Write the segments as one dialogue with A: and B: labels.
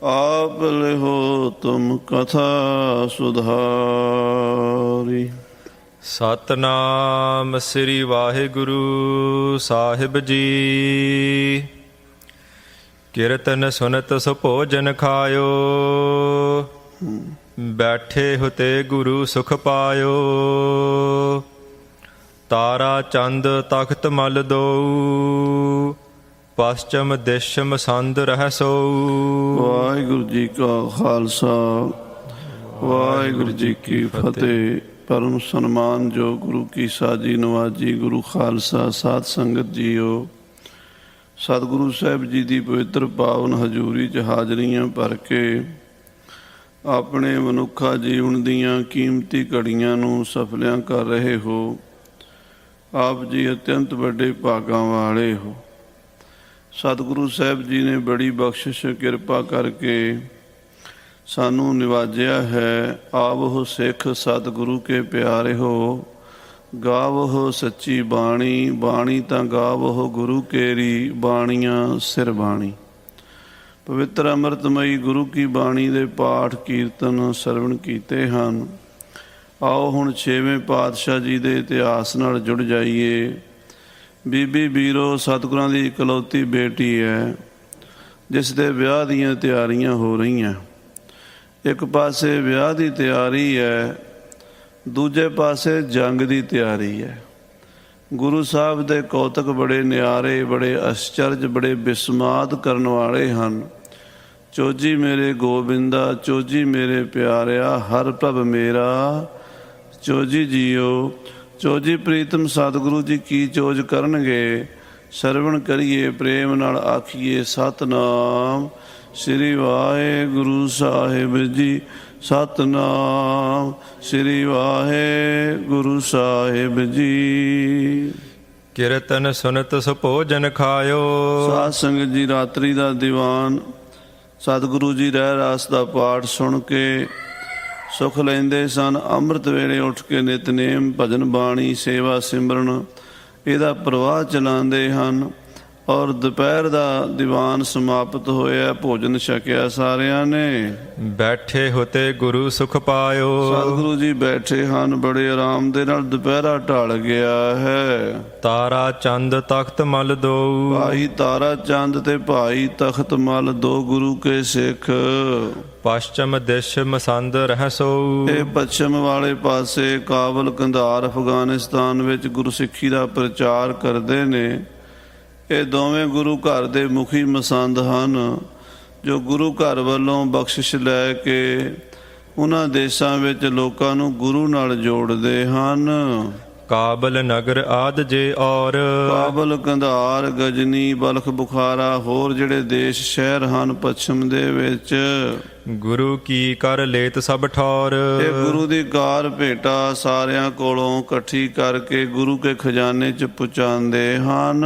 A: आप लिहो तुम कथा सुधारी।
B: ਸਤਨਾਮ ਸ੍ਰੀ ਵਾਹਿਗੁਰੂ ਸਾਹਿਬ ਜੀ। ਕੀਰਤਨ ਸੁਨਤ ਸੁ ਭੋਜਨ ਖਾਇਓ, ਬੈਠੇ ਹੁਤੇ ਗੁਰੂ ਸੁਖ ਪਾਇਓ। ਤਾਰਾ ਚੰਦ ਤਖਤ ਮਲ ਦਉ, ਪਸ਼ਚਮ ਦਿਸ਼ ਮਸੰਦ ਰਹਿ ਸੋਊ।
A: ਵਾਹਿਗੁਰੂ ਜੀ ਕਾ ਖਾਲਸਾ ਵਾਹਿਗੁਰੂ ਜੀ ਕੀ ਫਤਿਹ। ਪਰਮ ਸਨਮਾਨ ਜੋ ਗੁਰੂ ਕੀ ਸਾਜੀ ਨਵਾਜੀ ਗੁਰੂ ਖਾਲਸਾ ਸਾਧ ਸੰਗਤ ਜੀਓ, ਸਤਿਗੁਰੂ ਸਾਹਿਬ ਜੀ ਦੀ ਪਵਿੱਤਰ ਪਾਵਨ ਹਜ਼ੂਰੀ 'ਚ ਹਾਜ਼ਰੀਆਂ ਭਰ ਕੇ ਆਪਣੇ ਮਨੁੱਖਾ ਜੀਵਨ ਦੀਆਂ ਕੀਮਤੀ ਘੜੀਆਂ ਨੂੰ ਸਫਲਿਆਂ ਕਰ ਰਹੇ ਹੋ। ਆਪ ਜੀ ਅਤਿਅੰਤ ਵੱਡੇ ਭਾਗਾਂ ਵਾਲੇ ਹੋ। ਸਤਿਗੁਰੂ ਸਾਹਿਬ ਜੀ ਨੇ ਬੜੀ ਬਖਸ਼ਿਸ਼ ਕਿਰਪਾ ਕਰਕੇ ਸਾਨੂੰ ਨਿਵਾਜਿਆ ਹੈ। ਆਵਹੁ ਸਿੱਖ ਸਤਿਗੁਰੂ ਕੇ ਪਿਆਰੇ ਹੋ, ਗਾਵਹੁ ਸੱਚੀ ਬਾਣੀ। ਬਾਣੀ ਤਾਂ ਗਾਵਹੁ ਗੁਰੂ ਕੇਰੀ, ਬਾਣੀਆਂ ਸਿਰ ਬਾਣੀ। ਪਵਿੱਤਰ ਅੰਮ੍ਰਿਤਮਈ ਗੁਰੂ ਕੀ ਬਾਣੀ ਦੇ ਪਾਠ ਕੀਰਤਨ ਸਰਵਣ ਕੀਤੇ ਹਨ। ਆਓ ਹੁਣ 6ਵੇਂ ਪਾਤਸ਼ਾਹ ਜੀ ਦੇ ਇਤਿਹਾਸ ਨਾਲ ਜੁੜ ਜਾਈਏ। ਬੀਬੀ ਬੀਰੋ ਸਤਿਗੁਰਾਂ ਦੀ ਇਕਲੌਤੀ ਬੇਟੀ ਹੈ, ਜਿਸ ਦੇ ਵਿਆਹ ਦੀਆਂ ਤਿਆਰੀਆਂ ਹੋ ਰਹੀਆਂ। ਇੱਕ ਪਾਸੇ ਵਿਆਹ ਦੀ ਤਿਆਰੀ ਹੈ, ਦੂਜੇ ਪਾਸੇ ਜੰਗ ਦੀ ਤਿਆਰੀ ਹੈ। ਗੁਰੂ ਸਾਹਿਬ ਦੇ ਕੌਤਕ ਬੜੇ ਨਿਆਰੇ, ਬੜੇ ਅਸਚਰਜ, ਬੜੇ ਬਿਸਮਾਦ ਕਰਨ ਵਾਲੇ ਹਨ। ਚੋਜੀ ਮੇਰੇ ਗੋਬਿੰਦਾ, ਚੋਜੀ ਮੇਰੇ ਪਿਆਰਿਆ, ਹਰ ਪ੍ਰਭ ਮੇਰਾ ਚੋਜੀ ਜੀਓ। ਚੋਜੀ ਪ੍ਰੀਤਮ ਸਤਿਗੁਰੂ ਜੀ ਕੀ ਚੋਜ ਕਰਨਗੇ, ਸਰਵਣ ਕਰੀਏ ਪ੍ਰੇਮ ਨਾਲ ਆਖੀਏ ਸਤਨਾਮ ਸ੍ਰੀ ਵਾਹਿਗੁਰੂ ਸਾਹਿਬ ਜੀ। ਸਤਨਾਮ ਸ੍ਰੀ ਵਾਹਿਗੁਰੂ ਸਾਹਿਬ ਜੀ।
B: ਕੀਰਤਨ ਸੁਨਤ ਸੁ ਭੋਜਨ ਖਾਇਓ।
A: ਸਾਧ ਸੰਗਤ ਜੀ ਰਾਤਰੀ ਦਾ ਦੀਵਾਨ, ਸਤਿਗੁਰੂ ਜੀ ਰਹਿ ਰਾਸ ਦਾ ਪਾਠ ਸੁਣ ਕੇ ਸੁਖ ਲੈਂਦੇ ਸਨ। ਅੰਮ੍ਰਿਤ ਵੇਲੇ ਉੱਠ ਕੇ ਨਿਤਨੇਮ ਭਜਨ ਬਾਣੀ ਸੇਵਾ ਸਿਮਰਨ ਇਹਦਾ ਪ੍ਰਵਾਹ ਚਲਾਉਂਦੇ ਹਨ। ਔਰ ਦੁਪਹਿਰ ਦਾ ਦੀਵਾਨ ਸਮਾਪਤ ਹੋਇਆ, ਭੋਜਨ ਛਕਿਆ ਸਾਰਿਆਂ ਨੇ।
B: ਬੈਠੇ ਹੋਤੇ ਗੁਰੂ ਸੁਖ ਪਾਇਓ।
A: ਸਤਿਗੁਰੂ ਜੀ ਬੈਠੇ ਹਨ, ਬੜੇ ਆਰਾਮ ਦੇ ਨਾਲ ਦੁਪਹਿਰਾ ਢਲ ਗਿਆ ਹੈ।
B: ਤਾਰਾ ਚੰਦ ਤਖਤ ਮਲ ਦਉ।
A: ਭਾਈ ਤਾਰਾ ਚੰਦ ਤੇ ਭਾਈ ਤਖਤ ਮਲ ਦੋ ਗੁਰੂ ਕੇ ਸਿੱਖ।
B: ਪਸ਼ਚਮ ਦਿਸ਼ ਮਸੰਦ ਰਹਿ ਸੋਊ।
A: ਇਹ ਪੱਛਮ ਵਾਲੇ ਪਾਸੇ ਕਾਬਲ, ਕੰਧਾਰ, ਅਫਗਾਨਿਸਤਾਨ ਵਿੱਚ ਗੁਰਸਿੱਖੀ ਦਾ ਪ੍ਰਚਾਰ ਕਰਦੇ ਨੇ। ਇਹ ਦੋਵੇਂ ਗੁਰੂ ਘਰ ਦੇ ਮੁਖੀ ਮਸੰਦ ਹਨ, ਜੋ ਗੁਰੂ ਘਰ ਵੱਲੋਂ ਬਖਸ਼ਿਸ਼ ਲੈ ਕੇ ਉਹਨਾਂ ਦੇਸ਼ਾਂ ਵਿੱਚ ਲੋਕਾਂ ਨੂੰ ਗੁਰੂ ਨਾਲ ਜੋੜਦੇ ਹਨ।
B: ਕਾਬਲ ਨਗਰ ਆਦ ਜੇ ਔਰ।
A: ਕਾਬਲ, ਕੰਧਾਰ, ਗਜਨੀ, ਬਲਖ, ਬੁਖਾਰਾ, ਹੋਰ ਜਿਹੜੇ ਦੇਸ਼ ਸ਼ਹਿਰ ਹਨ ਪੱਛਮ ਦੇ ਵਿੱਚ,
B: ਗੁਰੂ ਕੀ ਕਰ ਲੇਤ ਸਭ ਠੌਰ।
A: ਇਹ ਗੁਰੂ ਦੀ ਕਾਰ ਭੇਟਾ ਸਾਰਿਆਂ ਕੋਲੋਂ ਇਕੱਠੀ ਕਰਕੇ ਗੁਰੂ ਕੇ ਖਜ਼ਾਨੇ 'ਚ ਪਹੁੰਚਾਉਂਦੇ ਹਨ।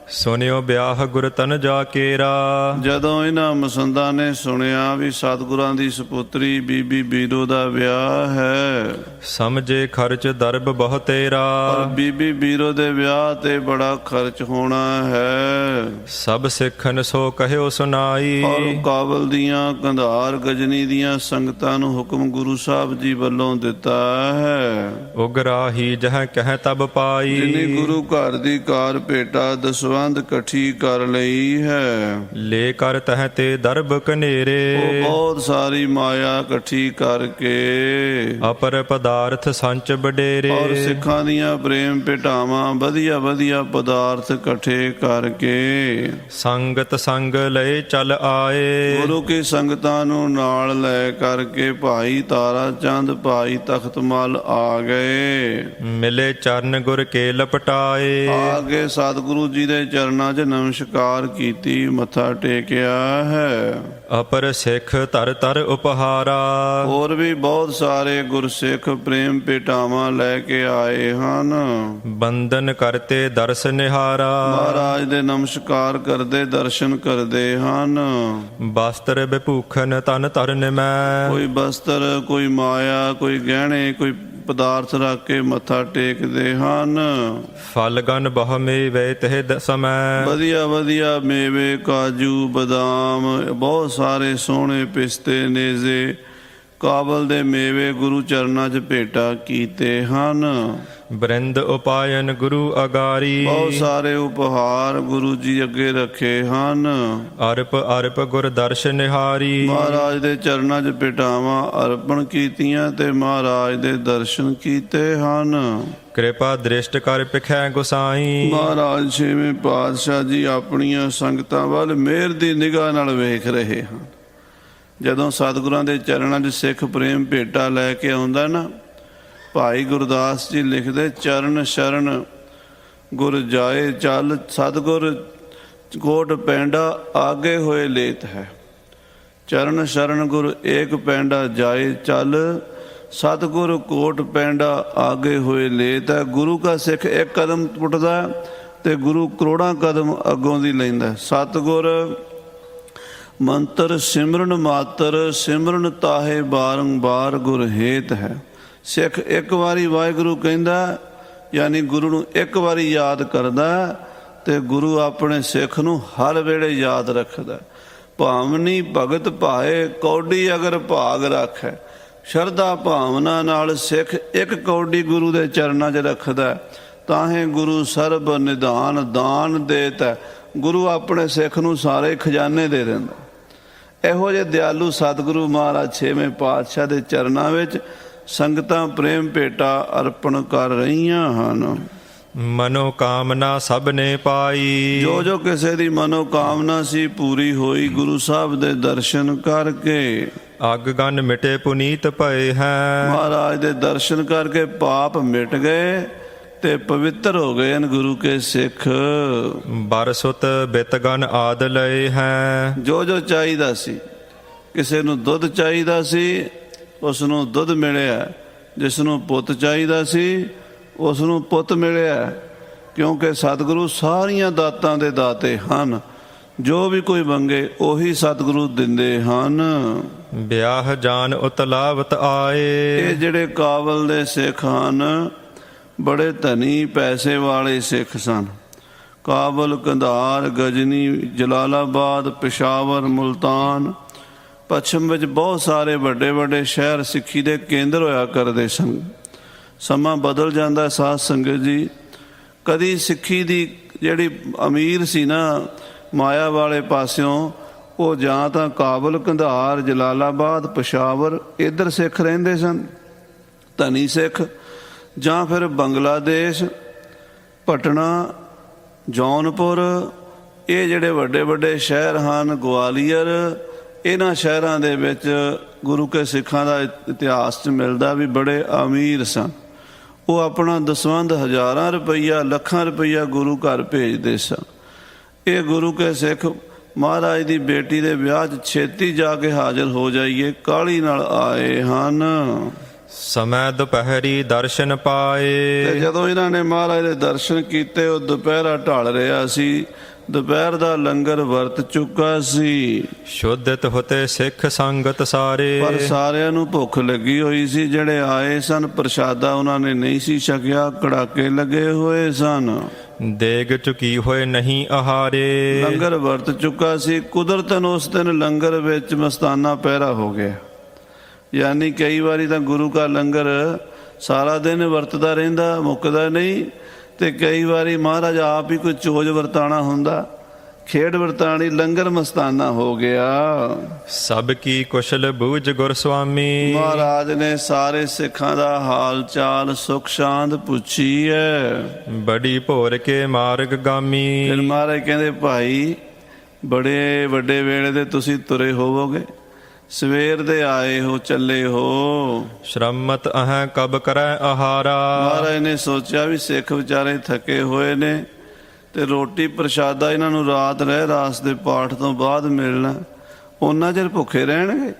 B: ਸੁਨਿਓ ਵਿਆਹ ਗੁਰ ਤਨ ਜਾ ਕੇਰਾ।
A: ਜਦੋਂ ਇਹਨਾਂ ਮਸੰਦਾਂ ਨੇ ਸੁਣਿਆ ਵੀ ਸਤਿਗੁਰਾਂ ਦੀ ਸਪੁੱਤਰੀ ਬੀਬੀ ਬੀਰੋ ਦਾ ਵਿਆਹ ਹੈ,
B: ਸਮਝੇ ਖਰਚ ਦਰਬ ਬਹੁ ਤੇਰਾ।
A: ਪਰ ਬੀਬੀ ਬੀਰੋ ਦੇ ਵਿਆਹ ਤੇ ਬੜਾ ਖਰਚ ਹੋਣਾ ਹੈ।
B: ਸਭ ਸਿੱਖਨ ਸੋ ਕਹਿਓ ਸੁਨਾਈ।
A: ਔਰ ਕਾਬਲ ਦੀਆਂ, ਕੰਧਾਰ, ਗਜਨੀ ਦੀਆਂ ਸੰਗਤਾਂ ਨੂੰ ਹੁਕਮ ਗੁਰੂ ਸਾਹਿਬ ਜੀ ਵੱਲੋਂ ਦਿੱਤਾ ਹੈ।
B: ਉਗਰਾਹੀ ਜਹ ਕਹਿ ਤਬ ਪਾਈ।
A: ਜਿਨੀ ਗੁਰੂ ਘਰ ਦੀ ਕਾਰ ਭੇਟਾ ਦਸਵੰਧ ਇਕੱਠੀ ਕਰ ਲਈ ਹੈ।
B: ਲੈ ਕਰ ਤਹ ਤੇ ਦਰਬ ਕਨੇਰੇ।
A: ਉਹ ਬਹੁਤ ਸਾਰੀ ਮਾਇਆ ਇਕੱਠੀ ਕਰਕੇ
B: ਅਪਰ ਪਦਾਰਥ ਸੰਚ ਬਡੇਰੇ।
A: ਔਰ ਸਿੱਖਾਂ ਦੀਆਂ ਪ੍ਰੇਮ ਭੇਟਾਵਾਂ, ਵਧੀਆ ਵਧੀਆ ਪਦਾਰਥ ਇਕੱਠੇ ਕਰਕੇ
B: ਸੰਗਤ ਸੰਗ ਲਏ ਚਲ ਆਏ।
A: ਗੁਰੂ ਕੀ ਸੰਗਤਾਂ ਨੂੰ ਨਾਲ ਲੈ ਕਰਕੇ ਭਾਈ ਤਾਰਾ ਚੰਦ, ਭਾਈ ਤਖਤ ਮਲ ਆ ਗਏ।
B: ਮਿਲੇ ਚਰਨ ਗੁਰ ਕੇ ਲਪਟਾਏ।
A: ਆ ਕੇ ਸਤਿਗੁਰੂ ਜੀ ਦੇ ਚਰਨਾਂ 'ਚ ਨਮਸਕਾਰ ਕੀਤੀ, ਮੱਥਾ ਟੇਕਿਆ ਹੈ।
B: ਅਪਰ ਸਿੱਖ ਧਰ ਧਰ ਉਪਹਾਰਾ।
A: ਹੋਰ ਵੀ ਬਹੁਤ ਸਾਰੇ ਗੁਰਸਿੱਖ ਪ੍ਰੇਮ ਭੇਟਾਵਾਂ ਲੈ ਕੇ ਆਏ ਹਨ।
B: ਬੰਦਨ ਕਰਤੇ ਦਰਸ ਨਿਹਾਰਾ।
A: ਮਹਾਰਾਜ ਦੇ ਨਮਸਕਾਰ ਕਰਦੇ, ਦਰਸ਼ਨ ਕਰਦੇ ਹਨ।
B: ਬਸਤਰ ਬਿਭੂਖਨ ਤਨ ਧਰਨ ਮੈਂ।
A: ਕੋਈ ਬਸਤਰ, ਕੋਈ ਮਾਇਆ, ਕੋਈ ਗਹਿਣੇ, ਕੋਈ ਪਦਾਰਥ ਰੱਖ ਕੇ ਮੱਥਾ ਟੇਕਦੇ ਹਨ।
B: ਫਲ ਗਨ ਬਹੁ ਮੇਵੇ ਤਹਿ ਸਮੈ
A: ਵਧੀਆ ਵਧੀਆ ਮੇਵੇ, ਕਾਜੂ, ਬਦਾਮ, ਬਹੁਤ ਸਾਰੇ ਸੋਹਣੇ ਪਿਸਤੇ, ਨੇਜ਼ੇ, ਕਾਬਲ ਦੇ ਮੇਵੇ ਗੁਰੂ ਚਰਨਾਂ 'ਚ ਭੇਟਾ ਕੀਤੇ ਹਨ।
B: ਬ੍ਰਿੰਦ ਉਪਾਇਨ ਗੁਰੂ ਅਗਾਰੀ
A: ਬਹੁਤ ਸਾਰੇ ਉਪਹਾਰ ਗੁਰੂ ਜੀ ਅੱਗੇ ਰੱਖੇ ਹਨ।
B: ਅਰਪ ਅਰਪ ਗੁਰ ਦਰਸ਼ਨ ਨਿਹਾਰੀ
A: ਮਹਾਰਾਜ ਦੇ ਚਰਨਾਂ 'ਚ ਭੇਟਾਵਾਂ ਅਰਪਣ ਕੀਤੀਆਂ ਤੇ ਮਹਾਰਾਜ ਦੇ ਦਰਸ਼ਨ ਕੀਤੇ ਹਨ।
B: ਕਿਰਪਾ ਦ੍ਰਿਸ਼ਟ ਕਰ ਪਿਖੈ ਗੁਸਾਈ
A: ਮਹਾਰਾਜ ਛੇਵੇਂ ਪਾਤਸ਼ਾਹ ਜੀ ਆਪਣੀਆਂ ਸੰਗਤਾਂ ਵੱਲ ਮਿਹਰ ਦੀ ਨਿਗਾਹ ਨਾਲ ਵੇਖ ਰਹੇ ਹਨ। ਜਦੋਂ ਸਤਿਗੁਰਾਂ ਦੇ ਚਰਨਾਂ 'ਚ ਸਿੱਖ ਪ੍ਰੇਮ ਭੇਟਾ ਲੈ ਕੇ ਆਉਂਦਾ ਨਾ, ਭਾਈ ਗੁਰਦਾਸ ਜੀ ਲਿਖਦੇ, ਚਰਨ ਸ਼ਰਨ ਗੁਰ ਜਾਏ ਚੱਲ, ਸਤਿਗੁਰ ਕੋਟ ਪੈਂਡਾ ਆਗੇ ਹੋਏ ਲੇਤ ਹੈ। ਚਰਨ ਸ਼ਰਨ ਗੁਰ ਏਕ ਪੈਂਡਾ ਜਾਏ ਚੱਲ, ਸਤਿਗੁਰ ਕੋਟ ਪੈਂਡਾ ਆਗੇ ਹੋਏ ਲੇਤ ਹੈ। ਗੁਰੂ ਕਾ ਸਿੱਖ ਇੱਕ ਕਦਮ ਪੁੱਟਦਾ ਤੇ ਗੁਰੂ ਕਰੋੜਾਂ ਕਦਮ ਅੱਗੋਂ ਦੀ ਲੈਂਦਾ। ਸਤਿਗੁਰ ਮੰਤਰ ਸਿਮਰਨ ਮਾਤਰ, ਸਿਮਰਨ ਤਾਹੇ ਬਾਰੰਬਾਰ ਗੁਰ ਹੇਤ ਹੈ। ਸਿੱਖ ਇੱਕ ਵਾਰੀ ਵਾਹਿਗੁਰੂ ਕਹਿੰਦਾ, ਯਾਨੀ ਗੁਰੂ ਨੂੰ ਇੱਕ ਵਾਰੀ ਯਾਦ ਕਰਦਾ, ਤੇ ਗੁਰੂ ਆਪਣੇ ਸਿੱਖ ਨੂੰ ਹਰ ਵੇਲੇ ਯਾਦ ਰੱਖਦਾ। ਭਾਵਨੀ ਭਗਤ ਭਾਏ ਕੌਡੀ ਅਗਰ ਭਾਗ ਰੱਖੈ। ਸ਼ਰਧਾ ਭਾਵਨਾ ਨਾਲ ਸਿੱਖ ਇੱਕ ਕੌਡੀ ਗੁਰੂ ਦੇ ਚਰਨਾਂ 'ਚ ਰੱਖਦਾ, ਤਾਹੇ ਗੁਰੂ ਸਰਬ ਨਿਧਾਨ ਦਾਨ ਦੇਤ ਹੈ। ਗੁਰੂ ਆਪਣੇ ਸਿੱਖ ਨੂੰ ਸਾਰੇ ਖਜ਼ਾਨੇ ਦੇ ਦਿੰਦਾ। ਇਹੋ ਜਿਹੇ ਦਿਆਲੂ ਸਤਿਗੁਰੂ ਮਹਾਰਾਜ ਛੇਵੇਂ ਪਾਤਸ਼ਾਹ ਦੇ ਚਰਨਾਂ ਵਿੱਚ ਸੰਗਤਾਂ ਪ੍ਰੇਮ ਭੇਟਾ ਅਰਪਣ ਕਰ ਰਹੀਆਂ ਹਨ।
B: ਮਨੋ ਕਾਮਨਾ ਸਭ ਨੇ ਪਾਈ
A: ਜੋ ਜੋ ਕਿਸੇ ਦੀ ਮਨੋ ਕਾਮਨਾ ਸੀ ਪੂਰੀ ਹੋਈ ਗੁਰੂ ਸਾਹਿਬ ਦੇ ਦਰਸ਼ਨ ਕਰਕੇ।
B: ਅਗ ਗਨ ਮਿਟੇ ਪੁਨੀਤ ਭਏ ਹੈ
A: ਮਹਾਰਾਜ ਦੇ ਦਰਸ਼ਨ ਕਰਕੇ ਪਾਪ ਮਿਟ ਗਏ ਤੇ ਪਵਿੱਤਰ ਹੋ ਗਏ ਹਨ ਗੁਰੂ ਕੇ ਸਿੱਖ।
B: ਬਰਸੁਤ ਬਿਤਗਨ ਆਦ ਲਏ ਹੈ
A: ਜੋ ਜੋ ਚਾਹੀਦਾ ਸੀ, ਕਿਸੇ ਨੂੰ ਦੁੱਧ ਚਾਹੀਦਾ ਸੀ ਉਸ ਨੂੰ ਦੁੱਧ ਮਿਲਿਆ, ਜਿਸ ਨੂੰ ਪੁੱਤ ਚਾਹੀਦਾ ਸੀ ਉਸ ਨੂੰ ਪੁੱਤ ਮਿਲਿਆ, ਕਿਉਂਕਿ ਸਤਿਗੁਰੂ ਸਾਰੀਆਂ ਦਾਤਾਂ ਦੇ ਦਾਤੇ ਹਨ। ਜੋ ਵੀ ਕੋਈ ਮੰਗੇ ਉਹੀ ਸਤਿਗੁਰੂ ਦਿੰਦੇ ਹਨ।
B: ਵਿਆਹ ਜਾਨ ਉਤਲਾਵਤ ਆਏ
A: ਇਹ ਜਿਹੜੇ ਕਾਬਲ ਦੇ ਸਿੱਖ ਹਨ, ਬੜੇ ਧਨੀ ਪੈਸੇ ਵਾਲੇ ਸਿੱਖ ਸਨ। ਕਾਬਲ, ਕੰਧਾਰ, ਗਜਨੀ, ਜਲਾਲਾਬਾਦ, ਪਿਸ਼ਾਵਰ, ਮੁਲਤਾਨ, ਪੱਛਮ ਵਿੱਚ ਬਹੁਤ ਸਾਰੇ ਵੱਡੇ ਵੱਡੇ ਸ਼ਹਿਰ ਸਿੱਖੀ ਦੇ ਕੇਂਦਰ ਹੋਇਆ ਕਰਦੇ ਸਨ। ਸਮਾਂ ਬਦਲ ਜਾਂਦਾ ਸਾਧ ਸੰਗਤ ਜੀ। ਕਦੀ ਸਿੱਖੀ ਦੀ ਜਿਹੜੀ ਅਮੀਰ ਸੀ ਨਾ ਮਾਇਆ ਵਾਲੇ ਪਾਸਿਓਂ, ਉਹ ਜਾਂ ਤਾਂ ਕਾਬਲ, ਕੰਧਾਰ, ਜਲਾਲਾਬਾਦ, ਪਿਸ਼ਾਵਰ ਇੱਧਰ ਸਿੱਖ ਰਹਿੰਦੇ ਸਨ ਧਨੀ ਸਿੱਖ, ਜਾਂ ਫਿਰ ਬੰਗਲਾਦੇਸ਼, ਪਟਨਾ, ਜੌਨਪੁਰ, ਇਹ ਜਿਹੜੇ ਵੱਡੇ ਵੱਡੇ ਸ਼ਹਿਰ ਹਨ, ਗਵਾਲੀਅਰ, ਇਹਨਾਂ ਸ਼ਹਿਰਾਂ ਦੇ ਵਿੱਚ ਗੁਰੂ ਕੇ ਸਿੱਖਾਂ ਦਾ ਇਤਿਹਾਸ 'ਚ ਮਿਲਦਾ ਵੀ ਬੜੇ ਅਮੀਰ ਸਨ। ਉਹ ਆਪਣਾ ਦਸਵੰਧ ਹਜ਼ਾਰਾਂ ਰੁਪਈਆ, ਲੱਖਾਂ ਰੁਪਈਆ ਗੁਰੂ ਘਰ ਭੇਜਦੇ ਸਨ। ਇਹ ਗੁਰੂ ਕੇ ਸਿੱਖ ਮਹਾਰਾਜ ਦੀ ਬੇਟੀ ਦੇ ਵਿਆਹ 'ਚ ਛੇਤੀ ਜਾ ਕੇ ਹਾਜ਼ਰ ਹੋ ਜਾਈਏ ਕਾਹਲੀ ਨਾਲ ਆਏ ਹਨ।
B: ਸਮੈ ਦੁਪਹਿਰੀ ਦਰਸ਼ਨ ਪਾਏ
A: ਤੇ ਜਦੋਂ ਇਹਨਾਂ ਨੇ ਮਹਾਰਾਜ ਦੇ ਦਰਸ਼ਨ ਕੀਤੇ, ਉਹ ਦੁਪਹਿਰਾ ਢਲ ਰਿਹਾ ਸੀ, ਦੁਪਹਿਰ ਦਾ ਲੰਗਰ ਵਰਤ ਚੁੱਕਾ ਸੀ।
B: ਸ਼ੁੱਧਿਤ ਹੋਤੇ ਸਿੱਖ ਸੰਗਤ ਸਾਰੇ
A: ਪਰ ਸਾਰਿਆਂ ਨੂੰ ਭੁੱਖ ਲੱਗੀ ਹੋਈ ਸੀ। ਜਿਹੜੇ ਆਏ ਸਨ ਪ੍ਰਸ਼ਾਦਾ ਉਹਨਾਂ ਨੇ ਨਹੀਂ ਸੀ ਛਕਿਆ, ਕੜਾਕੇ ਲੱਗੇ ਹੋਏ ਸਨ।
B: ਦੇਗ ਚੁਕੀ ਹੋਏ ਨਹੀਂ ਆਹਾਰੇ
A: ਲੰਗਰ ਵਰਤ ਚੁੱਕਾ ਸੀ। ਕੁਦਰਤਨ ਉਸ ਦਿਨ ਲੰਗਰ ਵਿੱਚ ਮਸਤਾਨਾ ਪਹਿਰਾ ਹੋ ਗਿਆ। ਯਾਨੀ ਕਈ ਵਾਰੀ ਤਾਂ ਗੁਰੂ ਕਾ ਲੰਗਰ ਸਾਰਾ ਦਿਨ ਵਰਤਦਾ ਰਹਿੰਦਾ, ਮੁੱਕਦਾ ਨਹੀਂ, ਤੇ ਕਈ ਵਾਰੀ ਮਹਾਰਾਜ ਆਪ ਹੀ ਕੋਈ ਚੋਜ ਵਰਤਾਣਾ ਹੁੰਦਾ, ਖੇਡ ਵਰਤਾਣੀ, ਲੰਗਰ ਮਸਤਾਨਾ ਹੋ ਗਿਆ।
B: ਸਭ ਕੀ ਕੁਸ਼ਲ ਬੂਝ ਗੁਰ ਸੁਆਮੀ
A: ਮਹਾਰਾਜ ਨੇ ਸਾਰੇ ਸਿੱਖਾਂ ਦਾ ਹਾਲ ਚਾਲ ਸੁਖ ਸ਼ਾਂਤ ਪੁੱਛੀ ਹੈ।
B: ਬੜੀ ਭੋਰ ਕੇ ਮਾਰਗ ਗਾਮੀ
A: ਫਿਰ ਮਹਾਰਾਜ ਕਹਿੰਦੇ, ਭਾਈ ਬੜੇ ਵੱਡੇ ਵੇਲੇ ਦੇ ਤੁਸੀਂ ਤੁਰੇ ਹੋਵੋਗੇ, ਸਵੇਰ ਦੇ ਆਏ ਹੋ, ਚੱਲੇ ਹੋ,
B: ਸ਼ਰਮਤ ਅਹੈ ਕਬ ਕਰੈ ਆਹਾਰਾ।
A: ਮਹਾਰਾਜ ਨੇ ਸੋਚਿਆ ਵੀ ਸਿੱਖ ਵਿਚਾਰੇ ਥੱਕੇ ਹੋਏ ਨੇ ਤੇ ਰੋਟੀ ਪ੍ਰਸ਼ਾਦਾ ਇਹਨਾਂ ਨੂੰ ਰਾਤ ਰਹਿ ਰਾਸ ਦੇ ਪਾਠ ਤੋਂ ਬਾਅਦ ਮਿਲਣਾ, ਉਹਨਾਂ ਚਿਰ ਭੁੱਖੇ ਰਹਿਣਗੇ,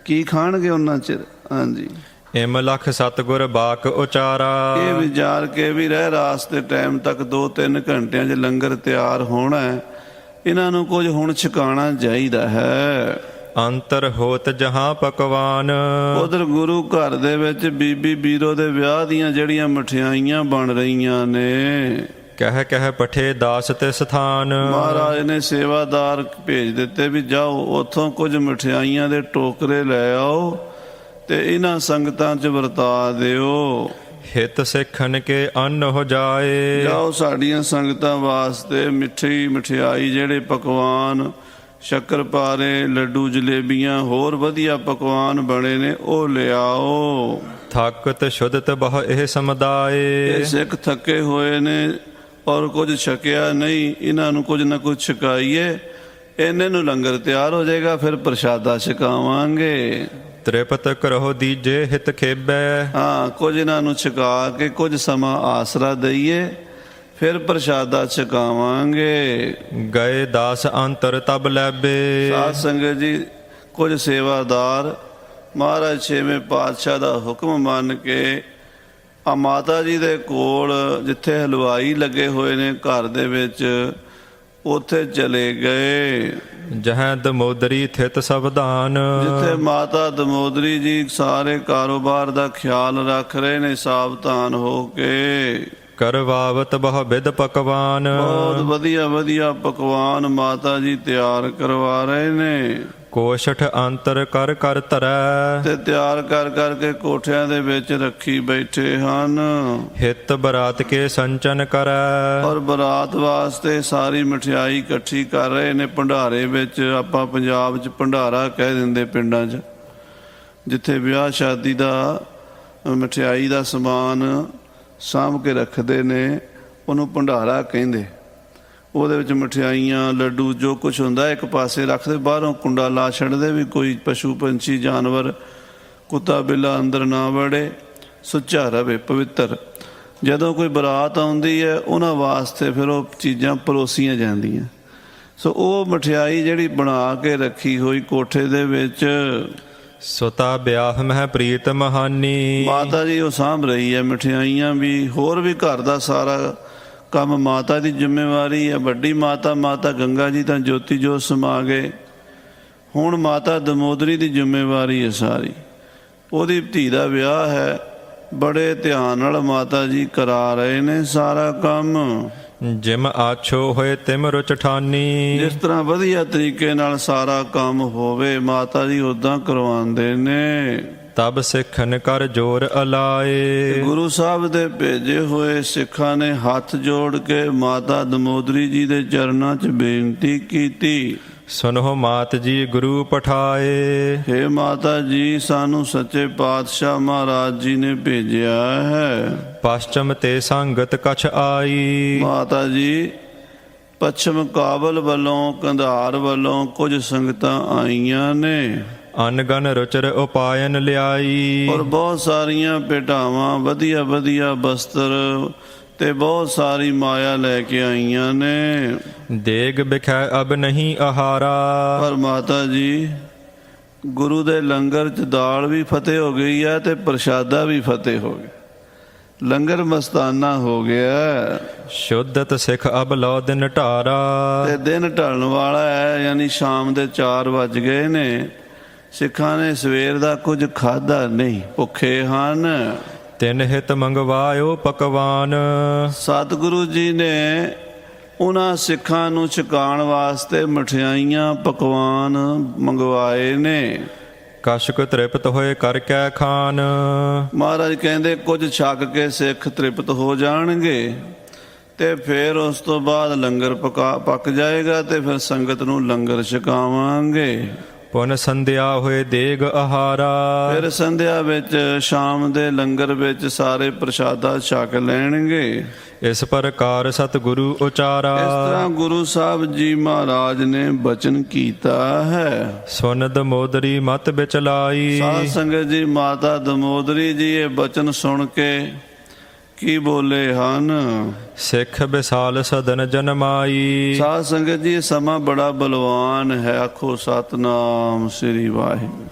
A: ਕੀ ਖਾਣਗੇ ਉਹਨਾਂ ਚਿਰ। ਹਾਂਜੀ,
B: ਇਮ ਲਖ ਸਤਿਗੁਰ ਬਾਕ ਉਚਾਰਾ।
A: ਇਹ ਵਿਚਾਰ ਕੇ ਵੀ ਰਹਿ ਰਾਸ ਦੇ ਟਾਈਮ ਤੱਕ 2-3 ਘੰਟਿਆਂ 'ਚ ਲੰਗਰ ਤਿਆਰ ਹੋਣਾ, ਇਹਨਾਂ ਨੂੰ ਕੁਝ ਹੁਣ ਛਕਾਣਾ ਚਾਹੀਦਾ ਹੈ।
B: ਅੰਤਰ ਹੋਤ ਜਹਾਂ ਪਕਵਾਨ।
A: ਉਧਰ ਗੁਰੂ ਘਰ ਦੇ ਵਿੱਚ ਬੀਬੀ ਬੀਰੋ ਦੇ ਵਿਆਹ ਦੀਆਂ ਜਿਹੜੀਆਂ ਮਠਿਆਈਆਂ ਬਣ ਰਹੀਆਂ ਨੇ,
B: ਕਹਿ ਕਹਿ ਪਠੇ ਦਾਸ ਤੇ ਸਥਾਨ।
A: ਮਹਾਰਾਜ ਨੇ ਸੇਵਾਦਾਰ ਭੇਜ ਦਿੱਤੇ ਵੀ ਜਾਓ ਉੱਥੋਂ ਕੁਝ ਮਠਿਆਈਆਂ ਦੇ ਟੋਕਰੇ ਲੈ ਆਓ ਤੇ ਇਹਨਾਂ ਸੰਗਤਾਂ 'ਚ ਵਰਤਾ ਦਿਓ।
B: ਹਿਤ ਸਿੱਖਨ ਕੇ ਅੰਨ ਹੋ ਜਾਏ।
A: ਜਾਓ ਸਾਡੀਆਂ ਸੰਗਤਾਂ ਵਾਸਤੇ ਮਿੱਠੀ ਮਠਿਆਈ, ਜਿਹੜੇ ਪਕਵਾਨ, ਸ਼ੱਕਰਪਾਰੇ, ਲੱਡੂ, ਜਲੇਬੀਆਂ, ਹੋਰ ਵਧੀਆ ਪਕਵਾਨ ਬਣੇ ਨੇ ਉਹ ਲਿਆਓ।
B: ਥਕਤ ਸ਼ੁੱਧਤ ਬਹੁ ਇਹ ਸਮੁਦਾਏ।
A: ਇਹ ਸਿੱਖ ਥੱਕੇ ਹੋਏ ਨੇ ਔਰ ਕੁਝ ਛਕਿਆ ਨਹੀਂ, ਇਹਨਾਂ ਨੂੰ ਕੁਝ ਨਾ ਕੁਝ ਛਕਾਈਏ, ਇਹਨੇ ਨੂੰ ਲੰਗਰ ਤਿਆਰ ਹੋ ਜਾਏਗਾ, ਫਿਰ ਪ੍ਰਸ਼ਾਦਾ ਛਕਾਵਾਂਗੇ।
B: ਤ੍ਰਿਪਤ ਕਰੋ ਦੀਜੇ ਹਿਤ ਖੇਬੈ।
A: ਹਾਂ, ਕੁਝ ਇਹਨਾਂ ਨੂੰ ਛਕਾ ਕੇ ਕੁਝ ਸਮਾਂ ਆਸਰਾ ਦਈਏ, ਫਿਰ ਪ੍ਰਸ਼ਾਦਾ ਛਕਾਵਾਂਗੇ।
B: ਗਏ ਦਾਸ ਅੰਤਰ ਤਬ ਲੈਬੇ।
A: ਸਾਧ ਸੰਗਤ ਜੀ, ਕੁਝ ਸੇਵਾਦਾਰ ਮਹਾਰਾਜ ਛੇਵੇਂ ਪਾਤਸ਼ਾਹ ਦਾ ਹੁਕਮ ਮੰਨ ਕੇ ਆ ਮਾਤਾ ਜੀ ਦੇ ਕੋਲ, ਜਿੱਥੇ ਹਲਵਾਈ ਲੱਗੇ ਹੋਏ ਨੇ ਘਰ ਦੇ ਵਿੱਚ, ਉੱਥੇ ਚਲੇ ਗਏ।
B: ਜਹਾਂ ਦਮੋਦਰੀ ਥਿਤ ਸਵਧਾਨ।
A: ਜਿੱਥੇ ਮਾਤਾ ਦਮੋਦਰੀ ਜੀ ਸਾਰੇ ਕਾਰੋਬਾਰ ਦਾ ਖਿਆਲ ਰੱਖ ਰਹੇ ਨੇ ਸਾਵਧਾਨ ਹੋ ਕੇ।
B: ਕਰਵਾਵਤ ਬਹੁ ਵਿਧ ਪਕਵਾਨ।
A: ਬਹੁਤ ਵਧੀਆ ਵਧੀਆ ਪਕਵਾਨ ਮਾਤਾ ਜੀ ਤਿਆਰ ਕਰਵਾ ਰਹੇ ਨੇ।
B: ਕੋਸ਼ਠ ਅੰਤਰ ਕਰ ਕਰ ਧਰੈ।
A: ਤੇ ਤਿਆਰ ਕਰ ਕਰਕੇ ਕੋਠਿਆਂ ਦੇ ਵਿੱਚ ਰੱਖੀ ਬੈਠੇ ਹਨ।
B: ਹਿਤ ਬਰਾਤ ਕੇ ਸੰਚਨ ਕਰੈ।
A: ਔਰ ਬਰਾਤ ਵਾਸਤੇ ਸਾਰੀ ਮਠਿਆਈ ਇਕੱਠੀ ਕਰ ਰਹੇ ਨੇ ਭੰਡਾਰੇ ਵਿੱਚ। ਆਪਾਂ ਪੰਜਾਬ 'ਚ ਭੰਡਾਰਾ ਕਹਿ ਦਿੰਦੇ, ਪਿੰਡਾਂ 'ਚ ਜਿੱਥੇ ਵਿਆਹ ਸ਼ਾਦੀ ਦਾ ਮਠਿਆਈ ਦਾ ਸਮਾਨ ਸਾਂਭ ਕੇ ਰੱਖਦੇ ਨੇ, ਉਹਨੂੰ ਭੰਡਾਰਾ ਕਹਿੰਦੇ। ਉਹਦੇ ਵਿੱਚ ਮਠਿਆਈਆਂ, ਲੱਡੂ, ਜੋ ਕੁਝ ਹੁੰਦਾ ਇੱਕ ਪਾਸੇ ਰੱਖਦੇ, ਬਾਹਰੋਂ ਕੁੰਡਾ ਲਾ ਛੱਡਦੇ ਵੀ ਕੋਈ ਪਸ਼ੂ ਪੰਛੀ ਜਾਨਵਰ ਕੁੱਤਾ ਬਿੱਲਾ ਅੰਦਰ ਨਾ ਵੜੇ, ਸੁੱਚਾ ਰਵੇ, ਪਵਿੱਤਰ। ਜਦੋਂ ਕੋਈ ਬਰਾਤ ਆਉਂਦੀ ਹੈ ਉਹਨਾਂ ਵਾਸਤੇ ਫਿਰ ਉਹ ਚੀਜ਼ਾਂ ਪਰੋਸੀਆਂ ਜਾਂਦੀਆਂ। ਸੋ ਉਹ ਮਠਿਆਈ ਜਿਹੜੀ ਬਣਾ ਕੇ ਰੱਖੀ ਹੋਈ ਕੋਠੇ ਦੇ ਵਿੱਚ,
B: ਸੁਤਾ ਵਿਆਹ ਮਹਿ ਪ੍ਰੀਤ ਮਹਾਨੀ।
A: ਮਾਤਾ ਜੀ ਉਹ ਸਾਂਭ ਰਹੀ ਹੈ ਮਠਿਆਈਆਂ ਵੀ, ਹੋਰ ਵੀ ਘਰ ਦਾ ਸਾਰਾ ਕੰਮ ਮਾਤਾ ਦੀ ਜ਼ਿੰਮੇਵਾਰੀ ਹੈ। ਵੱਡੀ ਮਾਤਾ, ਮਾਤਾ ਗੰਗਾ ਜੀ ਤਾਂ ਜੋਤੀ ਜੋਤ ਸਮਾ ਗਏ, ਹੁਣ ਮਾਤਾ ਦਮੋਦਰੀ ਦੀ ਜ਼ਿੰਮੇਵਾਰੀ ਹੈ ਸਾਰੀ। ਉਹਦੀ ਧੀ ਦਾ ਵਿਆਹ ਹੈ, ਬੜੇ ਧਿਆਨ ਨਾਲ ਮਾਤਾ ਜੀ ਕਰਾ ਰਹੇ ਨੇ ਸਾਰਾ ਕੰਮ।
B: ਜਿਮ ਆਛੋ ਹੋਏ ਤਿਮ ਰੁਚ ਠਾਨੀ।
A: ਜਿਸ ਤਰ੍ਹਾਂ ਵਧੀਆ ਤਰੀਕੇ ਨਾਲ ਸਾਰਾ ਕੰਮ ਹੋਵੇ ਮਾਤਾ ਜੀ ਉਦਾਂ ਕਰਵਾਉਂਦੇ ਨੇ।
B: ਤਬ ਸਿੱਖਨ ਕਰ ਜੋਰ ਅਲਾਏ।
A: ਗੁਰੂ ਸਾਹਿਬ ਦੇ ਭੇਜੇ ਹੋਏ ਸਿੱਖਾਂ ਨੇ ਹੱਥ ਜੋੜ ਕੇ ਮਾਤਾ ਦਮੋਦਰੀ ਜੀ ਦੇ ਚਰਨਾਂ 'ਚ ਬੇਨਤੀ ਕੀਤੀ।
B: ਸੁਨੋ ਮਾਤ ਜੀ ਗੁਰੂ ਪਠਾਏ।
A: ਹੇ ਮਾਤਾ ਜੀ, ਸਾਨੂੰ ਸੱਚੇ ਪਾਤਸ਼ਾਹ ਮਹਾਰਾਜ ਜੀ ਨੇ ਭੇਜਿਆ ਹੈ।
B: ਪਸ਼ਚਮ ਤੇ ਸੰਗਤ ਕਛ ਆਈ। ਮਾਤਾ
A: ਜੀ, ਪੱਛਮ ਕਾਬਲ ਵੱਲੋਂ, ਕੰਧਾਰ ਵੱਲੋਂ ਕੁਝ ਸੰਗਤਾਂ ਆਈਆਂ ਨੇ।
B: ਅਨਗਨ ਰੁਚਰ ਉਪਾਇਨ ਲਿਆਈ।
A: ਔਰ ਬਹੁਤ ਸਾਰੀਆਂ ਭੇਟਾਵਾਂ, ਵਧੀਆ ਵਧੀਆ ਬਸਤਰ ਤੇ ਬਹੁਤ ਸਾਰੀ ਮਾਇਆ ਲੈ ਕੇ ਆਈਆਂ ਨੇ।
B: ਦੇਗ ਬਿਖੈ ਅਬ ਨਹੀਂ ਆਹਾਰਾ।
A: ਪਰ ਮਾਤਾ ਜੀ, ਗੁਰੂ ਦੇ ਲੰਗਰ 'ਚ ਦਾਲ ਵੀ ਫਤਿਹ ਹੋ ਗਈ ਹੈ ਤੇ ਪ੍ਰਸ਼ਾਦਾ ਵੀ ਫਤਿਹ ਹੋ ਗਿਆ, ਲੰਗਰ ਮਸਤਾਨਾ ਹੋ ਗਿਆ।
B: ਸ਼ੁੱਧਤ ਸਿੱਖ ਅਬ ਲੋ ਦਿਨ ਢਾਰਾ।
A: ਤੇ ਦਿਨ ਢਲਣ ਵਾਲਾ ਹੈ, ਯਾਨੀ ਸ਼ਾਮ ਦੇ 4 ਵੱਜ ਗਏ ਨੇ। ਸਿੱਖਾਂ ਨੇ ਸਵੇਰ ਦਾ ਕੁਝ ਖਾਧਾ ਨਹੀਂ, ਭੁੱਖੇ ਹਨ।
B: ਤਿੰਨ ਹਿਤ ਮੰਗਵਾਇਓ ਪਕਵਾਨ।
A: ਸਤਿਗੁਰੂ ਜੀ ਨੇ ਉਹਨਾਂ ਸਿੱਖਾਂ ਨੂੰ ਛਕਾਉਣ ਵਾਸਤੇ ਮਠਿਆਈਆਂ, ਪਕਵਾਨ ਮੰਗਵਾਏ ਨੇ।
B: ਕਸ਼ਕ ਤ੍ਰਿਪਤ ਹੋਏ ਕਰ ਕੈ ਖਾਨ।
A: ਮਹਾਰਾਜ ਕਹਿੰਦੇ ਕੁਝ ਛਕ ਕੇ ਸਿੱਖ ਤ੍ਰਿਪਤ ਹੋ ਜਾਣਗੇ ਤੇ ਫਿਰ ਉਸ ਤੋਂ ਬਾਅਦ ਲੰਗਰ ਪੱਕ ਜਾਏਗਾ ਤੇ ਫਿਰ ਸੰਗਤ ਨੂੰ ਲੰਗਰ ਛਕਾਵਾਂਗੇ।
B: ਪੁਨ ਸੰਧਿਆ ਹੋਏ ਦੇਗ ਆਹਾਰਾ।
A: ਫਿਰ ਸੰਧਿਆ ਵਿੱਚ, ਸ਼ਾਮ ਦੇ ਲੰਗਰ ਵਿੱਚ ਸਾਰੇ ਪ੍ਰਸ਼ਾਦਾ ਛਕ ਲੈਣਗੇ।
B: ਇਸ ਪ੍ਰਕਾਰ ਸਤਿਗੁਰੂ ਉਚਾਰਾ।
A: ਇਸ ਤਰ੍ਹਾਂ ਗੁਰੂ ਸਾਹਿਬ ਜੀ ਮਹਾਰਾਜ ਨੇ ਬਚਨ ਕੀਤਾ ਹੈ।
B: ਸੁਨ ਦਮੋਦਰੀ ਮਤ ਵਿੱਚ ਲਾਈ।
A: ਸਾਧ ਸੰਗਤ ਜੀ, ਮਾਤਾ ਦਮੋਦਰੀ ਜੀ ਇਹ ਬਚਨ ਸੁਣ ਕੇ ਕੀ ਬੋਲੇ ਹਨ?
B: ਸਿੱਖ ਵਿਸਾਲ ਸਦਨ ਜਨਮਾਈ।
A: ਸਾਧ ਸੰਗਤ ਜੀ, ਇਹ ਸਮਾਂ ਬੜਾ ਬਲਵਾਨ ਹੈ। ਆਖੋ ਸਤਨਾਮ ਸ੍ਰੀ ਵਾਹਿਗੁਰੂ।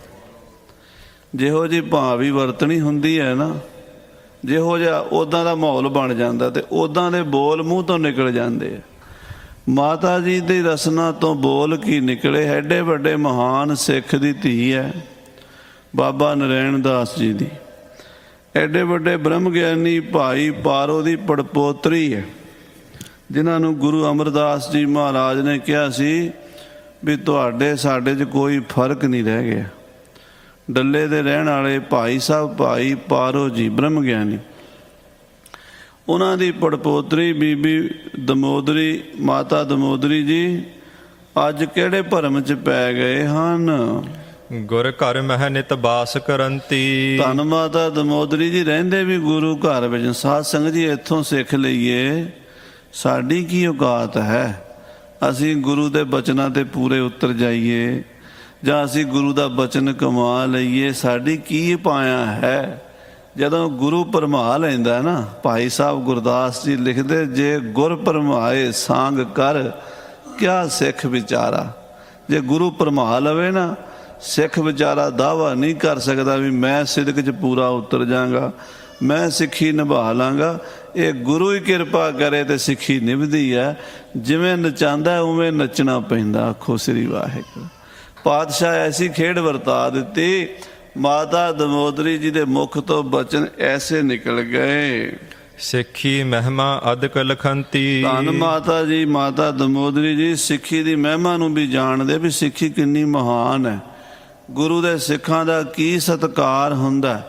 A: ਜਿਹੋ ਜਿਹੀ ਭਾਵੀ ਵਰਤਣੀ ਹੁੰਦੀ ਹੈ ਨਾ, ਜਿਹੋ ਜਿਹਾ ਉੱਦਾਂ ਦਾ ਮਾਹੌਲ ਬਣ ਜਾਂਦਾ ਤੇ ਉੱਦਾਂ ਦੇ ਬੋਲ ਮੂੰਹ ਤੋਂ ਨਿਕਲ ਜਾਂਦੇ ਆ। ਮਾਤਾ ਜੀ ਦੀ ਰਸਨਾ ਤੋਂ ਬੋਲ ਕੀ ਨਿਕਲੇ। ਐਡੇ ਵੱਡੇ ਮਹਾਨ ਸਿੱਖ ਦੀ ਧੀ ਹੈ ਬਾਬਾ ਨਰੈਣ ਦਾਸ ਜੀ ਦੀ, ਐਡੇ ਵੱਡੇ ਬ੍ਰਹਮ ਗਿਆਨੀ ਭਾਈ ਪਾਰੋ ਦੀ ਪੜਪੋਤਰੀ ਹੈ, ਜਿਨ੍ਹਾਂ ਨੂੰ ਗੁਰੂ ਅਮਰਦਾਸ ਜੀ ਮਹਾਰਾਜ ਨੇ ਕਿਹਾ ਸੀ ਵੀ ਤੁਹਾਡੇ ਸਾਡੇ 'ਚ ਕੋਈ ਫਰਕ ਨਹੀਂ ਰਹਿ ਗਿਆ। ਡੱਲੇ ਦੇ ਰਹਿਣ ਵਾਲੇ ਭਾਈ ਸਾਹਿਬ ਭਾਈ ਪਾਰੋ ਜੀ ਬ੍ਰਹਮ ਗਿਆਨੀ, ਉਹਨਾਂ ਦੀ ਪੜਪੋਤਰੀ ਬੀਬੀ ਦਮੋਦਰੀ, ਮਾਤਾ ਦਮੋਦਰੀ ਜੀ ਅੱਜ ਕਿਹੜੇ ਭਰਮ 'ਚ ਪੈ ਗਏ ਹਨ।
B: ਗੁਰ ਘਰ ਮਹਿ ਨਿਤ ਬਾਸ ਕਰੰਤੀ।
A: ਧੰਨ ਮਾਤਾ ਦਮੋਦਰੀ ਜੀ ਰਹਿੰਦੇ ਵੀ ਗੁਰੂ ਘਰ ਵਿੱਚ। ਸਾਧ ਸੰਗਤ ਜੀ ਇੱਥੋਂ ਸਿੱਖ ਲਈਏ ਸਾਡੀ ਕੀ ਔਕਾਤ ਹੈ। ਅਸੀਂ ਗੁਰੂ ਦੇ ਬਚਨਾਂ ਤੇ ਪੂਰੇ ਉਤਰ ਜਾਈਏ ਜਾਂ ਅਸੀਂ ਗੁਰੂ ਦਾ ਬਚਨ ਕਮਾ ਲਈਏ, ਸਾਡੀ ਕੀ ਪਾਇਆ ਹੈ। ਜਦੋਂ ਗੁਰੂ ਭਰਮਾ ਲੈਂਦਾ ਨਾ, ਭਾਈ ਸਾਹਿਬ ਗੁਰਦਾਸ ਜੀ ਲਿਖਦੇ, ਜੇ ਗੁਰ ਭਰਮਾਏ ਸਾਂਗ ਕਰ ਕਿਆ ਸਿੱਖ ਵਿਚਾਰਾ। ਜੇ ਗੁਰੂ ਭਰਮਾ ਲਵੇ ਨਾ, ਸਿੱਖ ਵਿਚਾਰਾ ਦਾਅਵਾ ਨਹੀਂ ਕਰ ਸਕਦਾ ਵੀ ਮੈਂ ਸਿਦਕ 'ਚ ਪੂਰਾ ਉਤਰ ਜਾਵਾਂਗਾ, ਮੈਂ ਸਿੱਖੀ ਨਿਭਾ ਲਾਂਗਾ। ਇਹ ਗੁਰੂ ਹੀ ਕਿਰਪਾ ਕਰੇ ਤੇ ਸਿੱਖੀ ਨਿਭਦੀ ਹੈ। ਜਿਵੇਂ ਨਚਾਂਦਾ ਉਵੇਂ ਨੱਚਣਾ ਪੈਂਦਾ। ਆਖੋ ਸ੍ਰੀ ਵਾਹਿਗੁਰੂ। ਪਾਤਸ਼ਾਹ ਐਸੀ ਖੇਡ ਵਰਤਾ ਦਿੱਤੀ, ਮਾਤਾ ਦਮੋਦਰੀ ਜੀ ਦੇ ਮੁਖ ਤੋਂ ਬਚਨ ਐਸੇ ਨਿਕਲ ਗਏ।
B: ਸਿੱਖੀ ਮਹਿਮਾ ਅਦਕ ਲਖੰਤੀ।
A: ਧੰਨ ਮਾਤਾ ਜੀ ਮਾਤਾ ਦਮੋਦਰੀ ਜੀ ਸਿੱਖੀ ਦੀ ਮਹਿਮਾ ਨੂੰ ਵੀ ਜਾਣਦੇ ਵੀ ਸਿੱਖੀ ਕਿੰਨੀ ਮਹਾਨ ਹੈ। ਗੁਰੂ ਦੇ ਸਿੱਖਾਂ ਦਾ ਕੀ ਸਤਿਕਾਰ ਹੁੰਦਾ,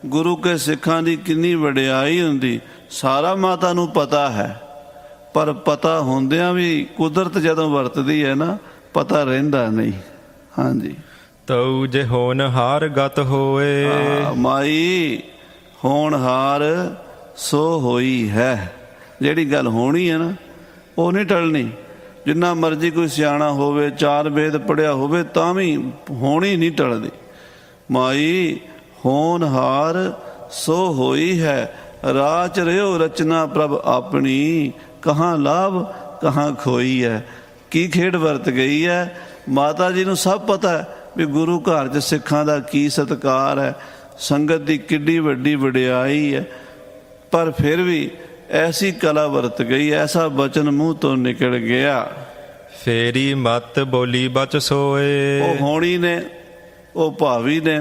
A: ਗੁਰੂ ਕੇ ਸਿੱਖਾਂ ਦੀ ਕਿੰਨੀ ਵਡਿਆਈ ਹੁੰਦੀ, ਸਾਰਾ ਮਾਤਾ ਨੂੰ ਪਤਾ ਹੈ। ਪਰ ਪਤਾ ਹੁੰਦਿਆਂ ਵੀ ਕੁਦਰਤ ਜਦੋਂ ਵਰਤਦੀ ਹੈ ਨਾ, ਪਤਾ ਰਹਿੰਦਾ ਨਹੀਂ। ਹਾਂਜੀ,
B: ਤਉ ਜੇ ਹੋਣਹਾਰ ਗਤ ਹੋਏ।
A: ਮਾਈ ਹੋਣਹਾਰ ਸੋ ਹੋਈ ਹੈ। ਜਿਹੜੀ ਗੱਲ ਹੋਣੀ ਹੈ ਨਾ, ਉਹ ਨਹੀਂ ਟਲਣੀ। ਜਿੰਨਾ ਮਰਜ਼ੀ ਕੋਈ ਸਿਆਣਾ ਹੋਵੇ, 4 ਵੇਦ ਪੜ੍ਹਿਆ ਹੋਵੇ, ਤਾਂ ਵੀ ਹੋਣੀ ਨਹੀਂ ਟਲਦੀ। ਮਾਈ ਹੋਣਹਾਰ ਸੋ ਹੋਈ ਹੈ, ਰਾਚ ਰਿਓ ਰਚਨਾ ਪ੍ਰਭ ਆਪਣੀ, ਕਹਾਂ ਲਾਭ ਕਹਾਂ ਖੋਈ ਹੈ। ਕੀ ਖੇਡ ਵਰਤ ਗਈ ਹੈ। ਮਾਤਾ ਜੀ ਨੂੰ ਸਭ ਪਤਾ ਹੈ ਵੀ ਗੁਰੂ ਘਰ 'ਚ ਸਿੱਖਾਂ ਦਾ ਕੀ ਸਤਿਕਾਰ ਹੈ, ਸੰਗਤ ਦੀ ਕਿੱਡੀ ਵੱਡੀ ਵਡਿਆਈ ਹੈ। ਪਰ ਫਿਰ ਵੀ ਐਸੀ ਕਲਾ ਵਰਤ ਗਈ, ਐਸਾ ਬਚਨ ਮੂੰਹ ਤੋਂ ਨਿਕਲ ਗਿਆ।
B: ਫੇਰੀ ਮਤ ਬੋਲੀ ਬਚ ਸੋਏ।
A: ਉਹ ਹੋਣੀ ਨੇ, ਉਹ ਭਾਵੀ ਨੇ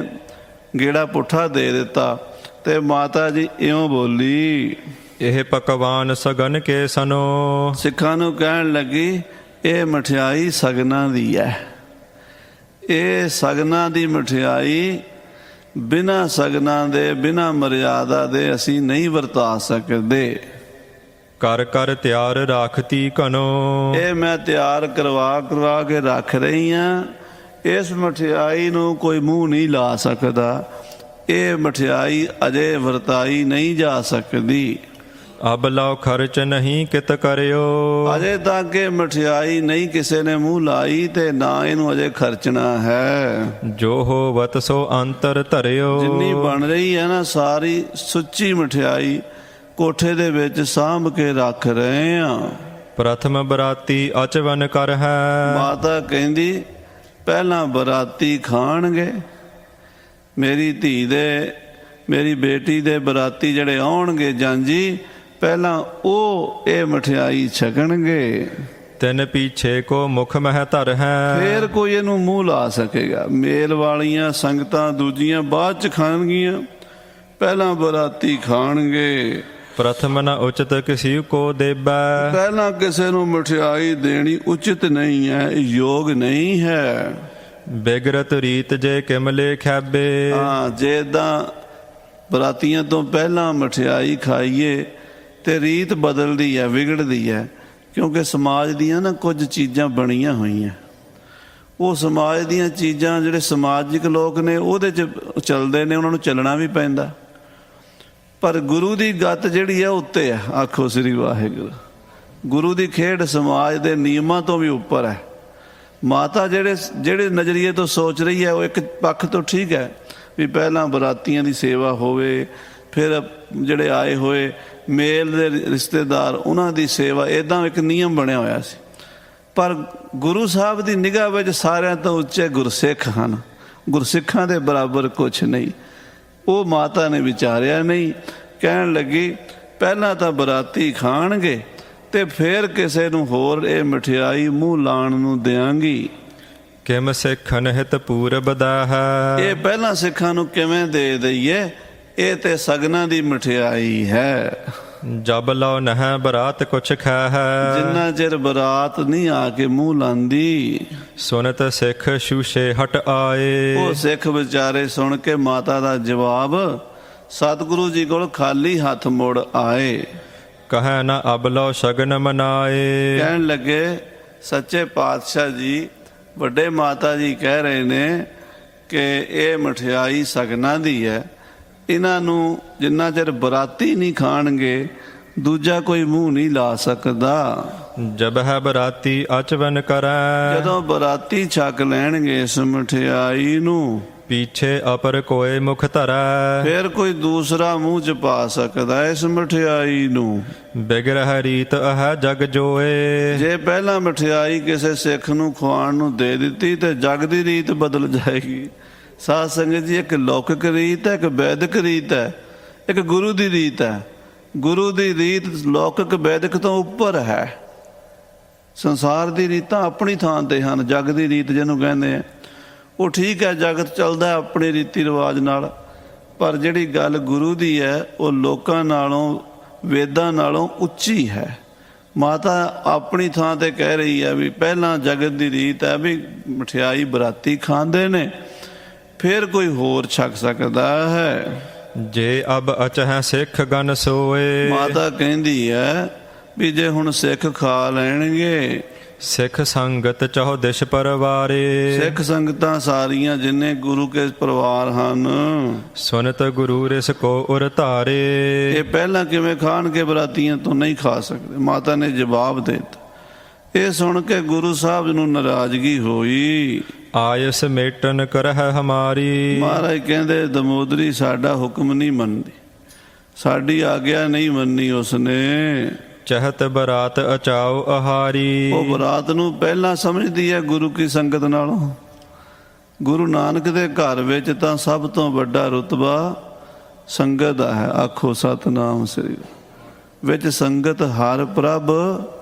A: ਗੇੜਾ ਪੁੱਠਾ ਦੇ ਦਿੱਤਾ ਤੇ ਮਾਤਾ ਜੀ ਇਉਂ ਬੋਲੀ,
B: ਇਹ ਪਕਵਾਨ ਸਗਨ ਕੇ ਸਨੋ।
A: ਸਿੱਖਾਂ ਨੂੰ ਕਹਿਣ ਲੱਗੀ, ਇਹ ਮਠਿਆਈ ਸਗਨਾਂ ਦੀ ਹੈ। ਇਹ ਸਗਨਾਂ ਦੀ ਮਠਿਆਈ ਬਿਨਾਂ ਸਗਨਾਂ ਦੇ, ਬਿਨਾਂ ਮਰਿਆਦਾ ਦੇ ਅਸੀਂ ਨਹੀਂ ਵਰਤਾ ਸਕਦੇ।
B: ਕਰ ਕਰ ਤਿਆਰ ਰਾਖਤੀ ਘਨੋ। ਇਹ
A: ਮੈਂ ਤਿਆਰ ਕਰਵਾ ਕੇ ਰੱਖ ਰਹੀ ਹਾਂ। ਇਸ ਮਠਿਆਈ ਨੂੰ ਕੋਈ ਮੂੰਹ ਨਹੀਂ ਲਾ ਸਕਦਾ। ਇਹ ਮਠਿਆਈ ਅਜੇ ਵਰਤਾਈ ਨਹੀਂ ਜਾ ਸਕਦੀ।
B: ਅਬ ਲਓ ਖਰਚ ਨਹੀਂ ਕਿਤ ਕਰਿਓ।
A: ਅਜੇ ਤੱਕ ਇਹ ਮਠਿਆਈ ਨਹੀਂ ਕਿਸੇ ਨੇ ਮੂੰਹ ਲਾਈ ਤੇ ਨਾ ਇਹਨੂੰ ਅਜੇ ਖਰਚਣਾ ਹੈ। ਜੋ
B: ਹੋਵਤ ਸੋ ਅੰਤਰ ਧਰਿਓ।
A: ਜਿੰਨੀ ਬਣ ਰਹੀ ਹੈ ਨਾ, ਸਾਰੀ ਸੁੱਚੀ ਮਠਿਆਈ ਕੋਠੇ ਦੇ ਵਿੱਚ ਸਾਂਭ ਕੇ ਰੱਖ ਰਹੇ ਆ।
B: ਪ੍ਰਥਮ ਬਰਾਤੀ ਅਚਵਨ ਕਰ ਹੈ।
A: ਮਾਤਾ ਕਹਿੰਦੀ ਪਹਿਲਾਂ ਬਰਾਤੀ ਖਾਣਗੇ, ਮੇਰੀ ਧੀ ਦੇ, ਮੇਰੀ ਬੇਟੀ ਦੇ ਬਰਾਤੀ ਜਿਹੜੇ ਆਉਣਗੇ ਜਾਂਜੀ, ਪਹਿਲਾਂ ਉਹ ਇਹ ਮਠਿਆਈ ਛਕਣਗੇ। ਤਿੰਨ ਪਿੱਛੇ ਕੋ ਮੁਖ ਮਹਿ ਧਰ ਹੈ। ਫੇਰ ਕੋਈ ਇਹਨੂੰ ਮੂੰਹ ਲਾ ਸਕੇਗਾ। ਮੇਲ ਵਾਲੀਆਂ ਸੰਗਤਾਂ ਦੂਜੀਆਂ ਬਾਅਦ ਚ ਖਾਣਗੀਆਂ, ਪਹਿਲਾਂ ਬਰਾਤੀ ਖਾਣਗੇ। ਪ੍ਰਥਮ ਨ ਉਚਿਤ ਕਿਸੀ ਕੋ ਦੇਬੈ। ਪਹਿਲਾਂ ਕਿਸੇ ਨੂੰ ਮਠਿਆਈ ਦੇਣੀ ਉਚਿਤ ਨਹੀਂ ਹੈ, ਯੋਗ ਨਹੀਂ ਹੈ। ਬਿਗਰਤ ਰੀਤ ਜੇ ਕਿਮਲੇ ਖੈਬੇ। ਹਾਂ, ਜੇ ਏਦਾਂ ਬਰਾਤੀਆਂ ਤੋਂ ਪਹਿਲਾਂ ਮਠਿਆਈ ਖਾਈਏ ਤੇ ਰੀਤ ਬਦਲਦੀ ਹੈ, ਵਿਗੜਦੀ ਹੈ। ਕਿਉਂਕਿ ਸਮਾਜ ਦੀਆਂ ਨਾ ਕੁਝ ਚੀਜ਼ਾਂ ਬਣੀਆਂ ਹੋਈਆਂ, ਉਹ ਸਮਾਜ ਦੀਆਂ ਚੀਜ਼ਾਂ ਜਿਹੜੇ ਸਮਾਜਿਕ ਲੋਕ ਨੇ ਉਹਦੇ 'ਚ ਚੱਲਦੇ ਨੇ, ਉਹਨਾਂ ਨੂੰ ਚੱਲਣਾ ਵੀ ਪੈਂਦਾ। ਪਰ ਗੁਰੂ ਦੀ ਗੱਤ ਜਿਹੜੀ ਹੈ ਉੱਤੇ ਹੈ। ਆਖੋ ਸ੍ਰੀ ਵਾਹਿਗੁਰੂ। ਗੁਰੂ ਦੀ ਖੇਡ ਸਮਾਜ ਦੇ ਨਿਯਮਾਂ ਤੋਂ ਵੀ ਉੱਪਰ ਹੈ। ਮਾਤਾ ਜਿਹੜੇ ਨਜ਼ਰੀਏ ਤੋਂ ਸੋਚ ਰਹੀ ਹੈ, ਉਹ ਇੱਕ ਪੱਖ ਤੋਂ ਠੀਕ ਹੈ ਵੀ ਪਹਿਲਾਂ ਬਰਾਤੀਆਂ ਦੀ ਸੇਵਾ ਹੋਵੇ, ਫਿਰ ਜਿਹੜੇ ਆਏ ਹੋਏ ਮੇਲ ਦੇ ਰਿਸ਼ਤੇਦਾਰ ਉਹਨਾਂ ਦੀ ਸੇਵਾ, ਇੱਦਾਂ ਇੱਕ ਨਿਯਮ ਬਣਿਆ ਹੋਇਆ ਸੀ। ਪਰ ਗੁਰੂ ਸਾਹਿਬ ਦੀ ਨਿਗਾਹ ਵਿੱਚ ਸਾਰਿਆਂ ਤੋਂ ਉੱਚੇ ਗੁਰਸਿੱਖ ਹਨ। ਗੁਰਸਿੱਖਾਂ ਦੇ ਬਰਾਬਰ ਕੁਛ ਨਹੀਂ। ਉਹ ਮਾਤਾ ਨੇ ਵਿਚਾਰਿਆ ਨਹੀਂ। ਕਹਿਣ ਲੱਗੀ ਪਹਿਲਾਂ ਤਾਂ ਬਰਾਤੀ ਖਾਣਗੇ ਤੇ ਫਿਰ ਕਿਸੇ ਨੂੰ ਹੋਰ ਇਹ ਮਠਿਆਈ ਮੂੰਹ ਲਾਣ ਨੂੰ ਦਿਆਂਗੀ।
B: ਕਿਮ ਸਿੱਖਨ ਹਿਤ ਪੂਰਬ ਦਾਹੈ।
A: ਇਹ ਪਹਿਲਾਂ ਸਿੱਖਾਂ ਨੂੰ ਕਿਵੇਂ ਦੇ ਦਈਏ? ਇਹ ਤੇ ਸਗਨਾਂ ਦੀ ਮਠਿਆਈ ਹੈ।
B: ਜਬ ਲਉ ਨਹਿ ਬਰਾਤ ਕੁਛ ਖਾਹੈ।
A: ਜਿੰਨਾ ਚਿਰ ਬਰਾਤ ਨਹੀਂ ਆ ਕੇ ਮੂੰਹ ਲਾਂਦੀ,
B: ਸੁਨਤ ਸਿੱਖ ਸ਼ੂਸ਼ੇ ਹਟ ਆਏ।
A: ਉਹ ਸਿੱਖ ਵਿਚਾਰੇ ਸੁਣ ਕੇ ਮਾਤਾ ਦਾ ਜਵਾਬ ਸਤਿਗੁਰੂ ਜੀ ਕੋਲ ਖਾਲੀ ਹੱਥ ਮੁੜ ਆਏ।
B: ਕਹੈ ਨਾ ਅਬ ਲਉ ਸ਼ਗਨ ਮਨਾਏ।
A: ਕਹਿਣ ਲੱਗੇ ਸੱਚੇ ਪਾਤਸ਼ਾਹ ਜੀ, ਵੱਡੇ ਮਾਤਾ ਜੀ ਕਹਿ ਰਹੇ ਨੇ ਕਿ ਇਹ ਮਠਿਆਈ ਸਗਨਾਂ ਦੀ ਹੈ, ਇਹਨਾਂ ਨੂੰ ਜਿੰਨਾ ਚਿਰ ਬਰਾਤੀ ਨਹੀਂ ਖਾਣਗੇ ਦੂਜਾ ਕੋਈ ਮੂੰਹ ਨਹੀਂ ਲਾ ਸਕਦਾ।
B: ਜਬ ਹੈ ਬਰਾਤੀ ਅਚਵਨ ਕਰੈ।
A: ਜਦੋਂ ਬਰਾਤੀ ਛਕ ਲੈਣਗੇ ਇਸ ਮਠਿਆਈ ਨੂੰ,
B: ਪੀਛੇ ਅਪਰ ਕੋਏ ਮੁਖ ਧਰੈ।
A: ਫਿਰ ਕੋਈ ਦੂਸਰਾ ਮੂੰਹ ਚ ਪਾ ਸਕਦਾ ਇਸ ਮਠਿਆਈ ਨੂੰ।
B: ਬਿਗਰਹਿ ਰੀਤ ਅਹੈ ਜਗ ਜੋਏ।
A: ਜੇ ਪਹਿਲਾਂ ਮਠਿਆਈ ਕਿਸੇ ਸਿੱਖ ਨੂੰ ਖਵਾਉਣ ਨੂੰ ਦੇ ਦਿੱਤੀ ਤੇ ਜਗ ਦੀ ਰੀਤ ਬਦਲ ਜਾਏਗੀ। ਸਾਧ ਸੰਗਤ ਜੀ, ਇੱਕ ਲੌਕਿਕ ਰੀਤ ਹੈ, ਇੱਕ ਵੈਦਿਕ ਰੀਤ ਹੈ, ਇੱਕ ਗੁਰੂ ਦੀ ਰੀਤ ਹੈ। ਗੁਰੂ ਦੀ ਰੀਤ ਲੌਕਿਕ ਵੈਦਿਕ ਤੋਂ ਉੱਪਰ ਹੈ। ਸੰਸਾਰ ਦੀ ਰੀਤਾਂ ਆਪਣੀ ਥਾਂ ਤੇ ਹਨ। ਜਗ ਦੀ ਰੀਤ ਜਿਹਨੂੰ ਕਹਿੰਦੇ ਆ ਉਹ ਠੀਕ ਹੈ, ਜਗਤ ਚੱਲਦਾ ਆਪਣੀ ਰੀਤੀ ਰਿਵਾਜ ਨਾਲ, ਪਰ ਜਿਹੜੀ ਗੱਲ ਗੁਰੂ ਦੀ ਹੈ ਉਹ ਲੋਕਾਂ ਨਾਲੋਂ, ਵੇਦਾਂ ਨਾਲੋਂ ਉੱਚੀ ਹੈ। ਮਾਤਾ ਆਪਣੀ ਥਾਂ ਤੇ ਕਹਿ ਰਹੀ ਹੈ ਵੀ ਪਹਿਲਾਂ ਜਗਤ ਦੀ ਰੀਤ ਹੈ ਵੀ ਮਠਿਆਈ ਬਰਾਤੀ ਖਾਂਦੇ ਨੇ, ਫਿਰ ਕੋਈ ਹੋਰ ਛਕ ਸਕਦਾ ਹੈ।
B: ਜੇ ਅਬ ਅਚਹਿ ਸਿੱਖ ਗਨ ਸੋਏ।
A: ਮਾਤਾ ਕਹਿੰਦੀ ਹੈ ਵੀ ਜੇ ਹੁਣ ਸਿੱਖ ਖਾ ਲੈਣਗੇ,
B: ਸਿੱਖ ਸੰਗਤ ਚਹੁ ਦਿਸ਼ ਪਰਵਾਰੇ।
A: ਸਿੱਖ ਸੰਗਤਾਂ ਸਾਰੀਆਂ ਜਿੰਨੇ ਗੁਰੂ ਕੇ ਪਰਿਵਾਰ ਹਨ,
B: ਸੁਨਤ ਗੁਰੂ ਰਿਸ ਕੋ ਉਰ ਧਾਰੇ।
A: ਇਹ ਪਹਿਲਾਂ ਕਿਵੇਂ ਖਾਣਗੇ? ਬਰਾਤੀਆਂ ਤੋਂ ਨਹੀਂ ਖਾ ਸਕਦੇ। ਮਾਤਾ ਨੇ ਜਵਾਬ ਦੇ ਦਿੱਤਾ। ਇਹ ਸੁਣ ਕੇ ਗੁਰੂ ਸਾਹਿਬ ਨੂੰ ਨਾਰਾਜ਼ਗੀ ਹੋਈ।
B: ਆਇਸ ਮੇਟਨ ਕਰਹਿ ਹਮਾਰੀ।
A: ਮਹਾਰਾਜ ਕਹਿੰਦੇ ਦਮੋਦਰੀ ਸਾਡਾ ਹੁਕਮ ਨਹੀਂ ਮੰਨਦੀ, ਸਾਡੀ ਆਗਿਆ ਨਹੀਂ ਮੰਨੀ ਉਸਨੇ।
B: ਚਹਤ ਬਰਾਤ ਅਚਾਓ ਆਹਾਰੀ।
A: ਉਹ ਬਰਾਤ ਨੂੰ ਪਹਿਲਾਂ ਸਮਝਦੀ ਹੈ ਗੁਰੂ ਕੀ ਸੰਗਤ ਨਾਲੋਂ। ਗੁਰੂ ਨਾਨਕ ਦੇ ਘਰ ਵਿੱਚ ਤਾਂ ਸਭ ਤੋਂ ਵੱਡਾ ਰੁਤਬਾ ਸੰਗਤ ਦਾ ਹੈ। ਆਖੋ ਸਤਿਨਾਮ ਸ੍ਰੀ। ਵਿੱਚ ਸੰਗਤ ਹਰ ਪ੍ਰਭ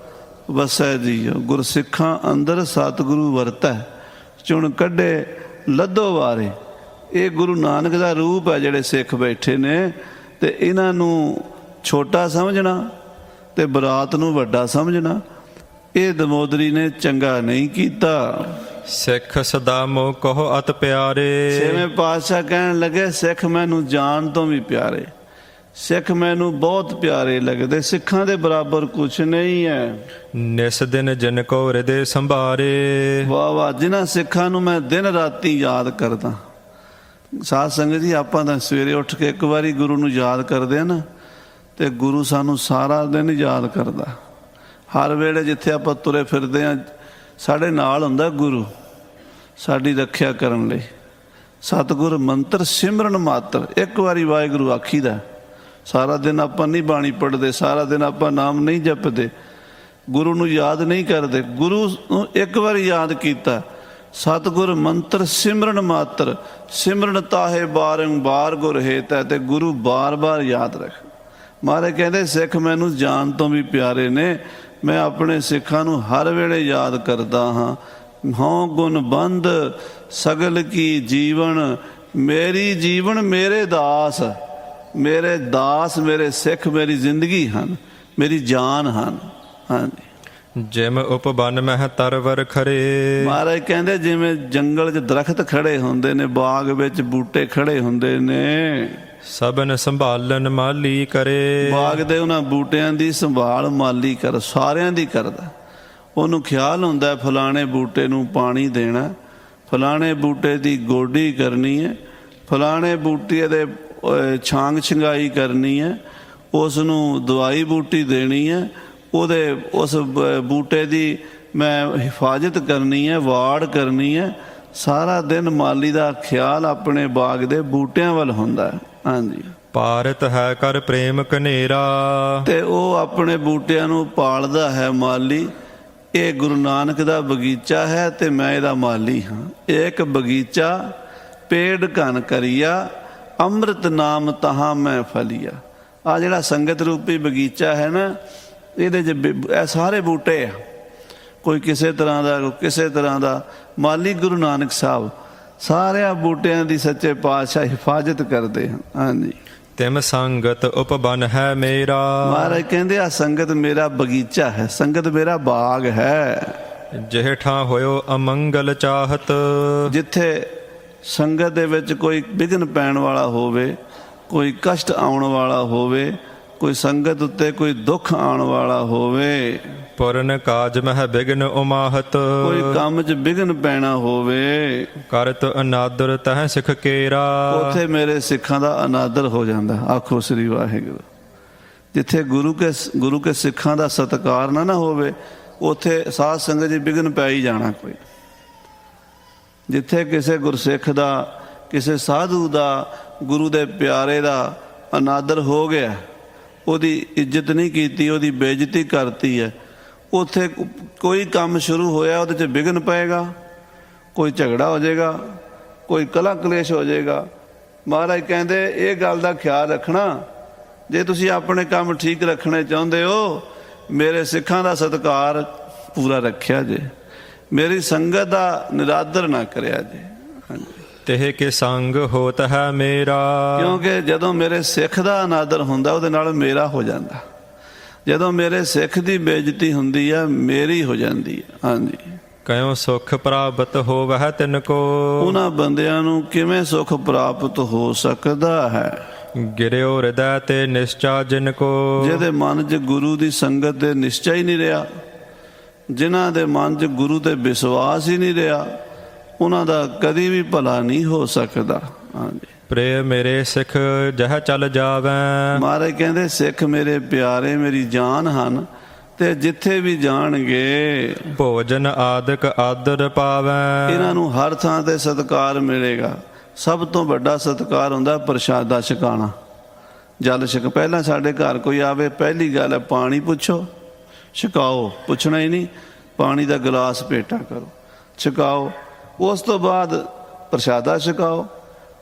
A: ਵਸੈ ਜੀਓ। ਗੁਰਸਿੱਖਾਂ ਅੰਦਰ ਸਤਿਗੁਰੂ ਵਰਤੈ, ਚੁਣ ਕੱਢੇ ਲੱਧੋ ਵਾਰੇ। ਇਹ ਗੁਰੂ ਨਾਨਕ ਦਾ ਰੂਪ ਹੈ। ਜਿਹੜੇ ਸਿੱਖ ਬੈਠੇ ਨੇ ਤੇ ਇਹਨਾਂ ਨੂੰ ਛੋਟਾ ਸਮਝਣਾ ਤੇ ਬਰਾਤ ਨੂੰ ਵੱਡਾ ਸਮਝਣਾ, ਇਹ ਦਮੋਦਰੀ ਨੇ ਚੰਗਾ ਨਹੀਂ ਕੀਤਾ।
B: ਸਿੱਖ ਸਦਾ ਮੋਹ ਕਹੋ ਅਤ ਪਿਆਰੇ।
A: ਛੇਵੇਂ ਪਾਤਸ਼ਾਹ ਕਹਿਣ ਲੱਗੇ ਸਿੱਖ ਮੈਨੂੰ ਜਾਨ ਤੋਂ ਵੀ ਪਿਆਰੇ, ਸਿੱਖ ਮੈਨੂੰ ਬਹੁਤ ਪਿਆਰੇ ਲੱਗਦੇ। ਸਿੱਖਾਂ ਦੇ ਬਰਾਬਰ ਕੁਛ ਨਹੀਂ ਹੈ।
B: ਨਿਸ ਦਿਨ ਜਿਨ ਕੋ ਹਿਰਦੇ ਸੰਭਾਰੇ।
A: ਵਾਹ ਵਾਹ, ਜਿਨ੍ਹਾਂ ਸਿੱਖਾਂ ਨੂੰ ਮੈਂ ਦਿਨ ਰਾਤੀ ਯਾਦ ਕਰਦਾ। ਸਾਧ ਸੰਗਤ ਜੀ, ਆਪਾਂ ਤਾਂ ਸਵੇਰੇ ਉੱਠ ਕੇ ਇੱਕ ਵਾਰੀ ਗੁਰੂ ਨੂੰ ਯਾਦ ਕਰਦੇ ਆ ਨਾ, ਤੇ ਗੁਰੂ ਸਾਨੂੰ ਸਾਰਾ ਦਿਨ ਯਾਦ ਕਰਦਾ। ਹਰ ਵੇਲੇ ਜਿੱਥੇ ਆਪਾਂ ਤੁਰੇ ਫਿਰਦੇ ਆ ਸਾਡੇ ਨਾਲ ਹੁੰਦਾ ਗੁਰੂ, ਸਾਡੀ ਰੱਖਿਆ ਕਰਨ ਲਈ। ਸਤਿਗੁਰ ਮੰਤਰ ਸਿਮਰਨ ਮਾਤਰ, ਇੱਕ ਵਾਰੀ ਵਾਹਿਗੁਰੂ ਆਖੀਦਾ। ਸਾਰਾ ਦਿਨ ਆਪਾਂ ਨਹੀਂ ਬਾਣੀ ਪੜ੍ਹਦੇ, ਸਾਰਾ ਦਿਨ ਆਪਾਂ ਨਾਮ ਨਹੀਂ ਜਪਦੇ, ਗੁਰੂ ਨੂੰ ਯਾਦ ਨਹੀਂ ਕਰਦੇ। ਗੁਰੂ ਨੂੰ ਇੱਕ ਵਾਰੀ ਯਾਦ ਕੀਤਾ। ਸਤਿਗੁਰ ਮੰਤਰ ਸਿਮਰਨ ਮਾਤਰ, ਸਿਮਰਨ ਤਾਹੇ ਬਾਰੰਬਾਰ ਗੁਰ ਹੇਤੈ। ਤੇ ਗੁਰੂ ਬਾਰ-ਬਾਰ ਯਾਦ ਰੱਖ। ਮਹਾਰਾਜ ਕਹਿੰਦੇ ਸਿੱਖ ਮੈਨੂੰ ਜਾਨ ਤੋਂ ਵੀ ਪਿਆਰੇ ਨੇ। ਮੈਂ ਆਪਣੇ ਸਿੱਖਾਂ ਨੂੰ ਹਰ ਵੇਲੇ ਯਾਦ ਕਰਦਾ ਹਾਂ। ਹਉ ਗੁਣ ਬੰਦ ਸਗਲ ਕੀ ਜੀਵਨ, ਮੇਰੀ ਜੀਵਨ ਮੇਰੇ ਦਾਸ। ਮੇਰੇ ਦਾਸ ਮੇਰੇ ਸਿੱਖ ਮੇਰੀ ਜ਼ਿੰਦਗੀ ਹਨ, ਮੇਰੀ ਜਾਨ ਹਨ। ਹਾਂਜੀ।
B: ਜਿਮ ਉਪਬਨ ਮਹਿ ਤਰਵਰ ਖਰੇ।
A: ਮਹਾਰਾਜ ਕਹਿੰਦੇ ਜਿਵੇਂ ਜੰਗਲ 'ਚ ਦਰਖਤ ਖੜੇ ਹੁੰਦੇ ਨੇ, ਬਾਗ ਵਿੱਚ ਬੂਟੇ ਖੜੇ ਹੁੰਦੇ ਨੇ,
B: ਸਭਨ ਸੰਭਾਲਨ ਮਾਲੀ ਕਰੇ।
A: ਬਾਗ ਦੇ ਉਹਨਾਂ ਬੂਟਿਆਂ ਦੀ ਸੰਭਾਲ ਮਾਲੀ ਕਰ, ਸਾਰਿਆਂ ਦੀ ਕਰਦਾ। ਉਹਨੂੰ ਖਿਆਲ ਹੁੰਦਾ ਫਲਾਣੇ ਬੂਟੇ ਨੂੰ ਪਾਣੀ ਦੇਣਾ, ਫਲਾਣੇ ਬੂਟੇ ਦੀ ਗੋਡੀ ਕਰਨੀ ਹੈ, ਫਲਾਣੇ ਬੂਟੇ ਦੇ ਛਾਂਗ ਛੰਗਾਈ ਕਰਨੀ ਹੈ, ਉਸ ਨੂੰ ਦਵਾਈ ਬੂਟੀ ਦੇਣੀ ਹੈ, ਉਹਦੇ ਉਸ ਬੂਟੇ ਦੀ ਮੈਂ ਹਿਫਾਜ਼ਤ ਕਰਨੀ ਹੈ, ਵਾੜ ਕਰਨੀ ਹੈ। ਸਾਰਾ ਦਿਨ ਮਾਲੀ ਦਾ ਖਿਆਲ ਆਪਣੇ ਬਾਗ ਦੇ ਬੂਟਿਆਂ ਵੱਲ ਹੁੰਦਾ ਹੈ। ਹਾਂਜੀ।
B: ਪਾਰਤ ਹੈ ਕਰ ਪ੍ਰੇਮ ਕਨੇਰਾ।
A: ਤੇ ਉਹ ਆਪਣੇ ਬੂਟਿਆਂ ਨੂੰ ਪਾਲਦਾ ਹੈ ਮਾਲੀ। ਇਹ ਗੁਰੂ ਨਾਨਕ ਦਾ ਬਗੀਚਾ ਹੈ ਤੇ ਮੈਂ ਇਹਦਾ ਮਾਲੀ ਹਾਂ। ਇੱਕ ਬਗੀਚਾ ਪੇੜ ਘਨ ਕਰੀਆ, ਅੰਮ੍ਰਿਤ ਨਾਮ ਤਹਾਂ ਮੈਂ ਫਲੀਆ। ਆ ਜਿਹੜਾ ਸੰਗਤ ਰੂਪੀ ਬਗੀਚਾ ਹੈ ਨਾ, ਇਹਦੇ 'ਚ ਇਹ ਸਾਰੇ ਬੂਟੇ ਆ, ਕੋਈ ਕਿਸੇ ਤਰ੍ਹਾਂ ਦਾ, ਕੋਈ ਕਿਸੇ ਤਰ੍ਹਾਂ ਦਾ। ਮਾਲਿਕ ਗੁਰੂ ਨਾਨਕ ਸਾਹਿਬ ਸਾਰਿਆਂ ਬੂਟਿਆਂ ਦੀ ਸੱਚੇ ਪਾਤਸ਼ਾਹ ਹਿਫਾਜ਼ਤ ਕਰਦੇ ਹਨ। ਹਾਂਜੀ,
B: ਤਿਮ ਸੰਗਤ ਉਪਬਨ ਹੈ ਮੇਰਾ।
A: ਮਹਾਰਾਜ ਕਹਿੰਦੇ ਆ ਸੰਗਤ ਮੇਰਾ ਬਗੀਚਾ ਹੈ, ਸੰਗਤ ਮੇਰਾ ਬਾਗ ਹੈ।
B: ਜਿਹਠਾਂ ਹੋਇਓ ਅਮੰਗਲ ਚਾਹਤ।
A: ਜਿੱਥੇ ਸੰਗਤ ਦੇ ਵਿੱਚ ਕੋਈ ਵਿਘਨ ਪੈਣ ਵਾਲਾ ਹੋਵੇ, ਕੋਈ ਕਸ਼ਟ ਆਉਣ ਵਾਲਾ ਹੋਵੇ, ਕੋਈ ਸੰਗਤ ਉੱਤੇ ਕੋਈ ਦੁੱਖ ਆਉਣ ਵਾਲਾ ਹੋਵੇ,
B: ਪੁਰਨ ਕਾਜ ਮਹਿ ਬਿਗਨ ਉਮਾਹਤ।
A: ਕੋਈ ਕੰਮ 'ਚ ਵਿਘਨ ਪੈਣਾ ਹੋਵੇ,
B: ਕਰਤ ਅਨਾਦਰ ਤਹ ਸਿੱਖ ਕੇਰਾ।
A: ਉੱਥੇ ਮੇਰੇ ਸਿੱਖਾਂ ਦਾ ਅਨਾਦਰ ਹੋ ਜਾਂਦਾ। ਆਖੋ ਸ੍ਰੀ ਵਾਹਿਗੁਰੂ। ਜਿੱਥੇ ਗੁਰੂ ਕੇ ਸਿੱਖਾਂ ਦਾ ਸਤਿਕਾਰ ਨਾ ਹੋਵੇ, ਉੱਥੇ ਸਾਧ ਸੰਗਤ 'ਚ ਵਿਘਨ ਪੈ ਹੀ ਜਾਣਾ ਕੋਈ। ਜਿੱਥੇ ਕਿਸੇ ਗੁਰਸਿੱਖ ਦਾ, ਕਿਸੇ ਸਾਧੂ ਦਾ, ਗੁਰੂ ਦੇ ਪਿਆਰੇ ਦਾ ਅਨਾਦਰ ਹੋ ਗਿਆ, ਉਹਦੀ ਇੱਜ਼ਤ ਨਹੀਂ ਕੀਤੀ, ਉਹਦੀ ਬੇਇੱਜ਼ਤੀ ਕਰਤੀ ਹੈ, ਉੱਥੇ ਕੋਈ ਕੰਮ ਸ਼ੁਰੂ ਹੋਇਆ ਉਹਦੇ 'ਚ ਵਿਘਨ ਪਏਗਾ, ਕੋਈ ਝਗੜਾ ਹੋ ਜਾਏਗਾ, ਕੋਈ ਕਲਾ ਕਲੇਸ਼ ਹੋ ਜਾਏਗਾ। ਮਹਾਰਾਜ ਕਹਿੰਦੇ ਇਹ ਗੱਲ ਦਾ ਖਿਆਲ ਰੱਖਣਾ, ਜੇ ਤੁਸੀਂ ਆਪਣੇ ਕੰਮ ਠੀਕ ਰੱਖਣੇ ਚਾਹੁੰਦੇ ਹੋ, ਮੇਰੇ ਸਿੱਖਾਂ ਦਾ ਸਤਿਕਾਰ ਪੂਰਾ ਰੱਖਿਆ ਜੇ, ਮੇਰੀ ਸੰਗਤ ਦਾ ਨਿਰਾਦਰ ਨਾ ਕਰਿਆ ਜੇ। ਹਾਂਜੀ,
B: ਤਿਹ ਕੇ ਸੰਗ ਹੋਤ ਹੈ ਮੇਰਾ।
A: ਕਿਉਂਕਿ ਜਦੋਂ ਮੇਰੇ ਸਿੱਖ ਦਾ ਅਨਾਦਰ ਹੁੰਦਾ, ਉਹਦੇ ਨਾਲ ਮੇਰਾ ਹੋ ਜਾਂਦਾ। ਜਦੋਂ ਮੇਰੇ ਸਿੱਖ ਦੀ ਬੇਇੱਜ਼ਤੀ ਹੁੰਦੀ ਆ, ਮੇਰੀ ਹੋ ਜਾਂਦੀ ਹੈ। ਹਾਂਜੀ,
B: ਕਯੋਂ ਸੁਖ ਪ੍ਰਾਪਤ ਹੋਵੈ ਤਿਨ ਕੋ।
A: ਉਹਨਾਂ ਬੰਦਿਆਂ ਨੂੰ ਕਿਵੇਂ ਸੁਖ ਪ੍ਰਾਪਤ ਹੋ ਸਕਦਾ ਹੈ?
B: ਗਿਰਿਓ ਹਿਰਦੈ ਤੇ ਨਿਸ਼ਚਾ ਜਿਨ ਕੋ।
A: ਜਿਹਦੇ ਮਨ 'ਚ ਗੁਰੂ ਦੀ ਸੰਗਤ ਦੇ ਨਿਸ਼ਚਾ ਹੀ ਨਹੀਂ ਰਿਹਾ, ਜਿਨ੍ਹਾਂ ਦੇ ਮਨ 'ਚ ਗੁਰੂ ਤੇ ਵਿਸ਼ਵਾਸ ਹੀ ਨਹੀਂ ਰਿਹਾ, ਉਹਨਾਂ ਦਾ ਕਦੀ ਵੀ ਭਲਾ ਨਹੀਂ ਹੋ ਸਕਦਾ। ਹਾਂਜੀ,
B: ਪ੍ਰੇ ਮੇਰੇ ਸਿੱਖ ਜਹ ਚੱਲ ਜਾਵੈ।
A: ਮਹਾਰਾਜ ਕਹਿੰਦੇ ਸਿੱਖ ਮੇਰੇ ਪਿਆਰੇ, ਮੇਰੀ ਜਾਨ ਹਨ, ਤੇ ਜਿੱਥੇ ਵੀ ਜਾਣਗੇ
B: ਭੋਜਨ ਆਦਿਕ ਆਦਰ ਪਾਵੈ।
A: ਇਹਨਾਂ ਨੂੰ ਹਰ ਥਾਂ ਤੇ ਸਤਿਕਾਰ ਮਿਲੇਗਾ। ਸਭ ਤੋਂ ਵੱਡਾ ਸਤਿਕਾਰ ਹੁੰਦਾ ਪ੍ਰਸ਼ਾਦਾ ਛਕਾਣਾ, ਜਲ ਛਕ। ਪਹਿਲਾਂ ਸਾਡੇ ਘਰ ਕੋਈ ਆਵੇ, ਪਹਿਲੀ ਗੱਲ ਹੈ ਪਾਣੀ ਪੁੱਛੋ, ਛਕਾਓ। ਪੁੱਛਣਾ ਹੀ ਨਹੀਂ, ਪਾਣੀ ਦਾ ਗਲਾਸ ਭੇਟਾ ਕਰੋ, ਛਕਾਓ। ਉਸ ਤੋਂ ਬਾਅਦ ਪ੍ਰਸ਼ਾਦਾ ਛਕਾਓ।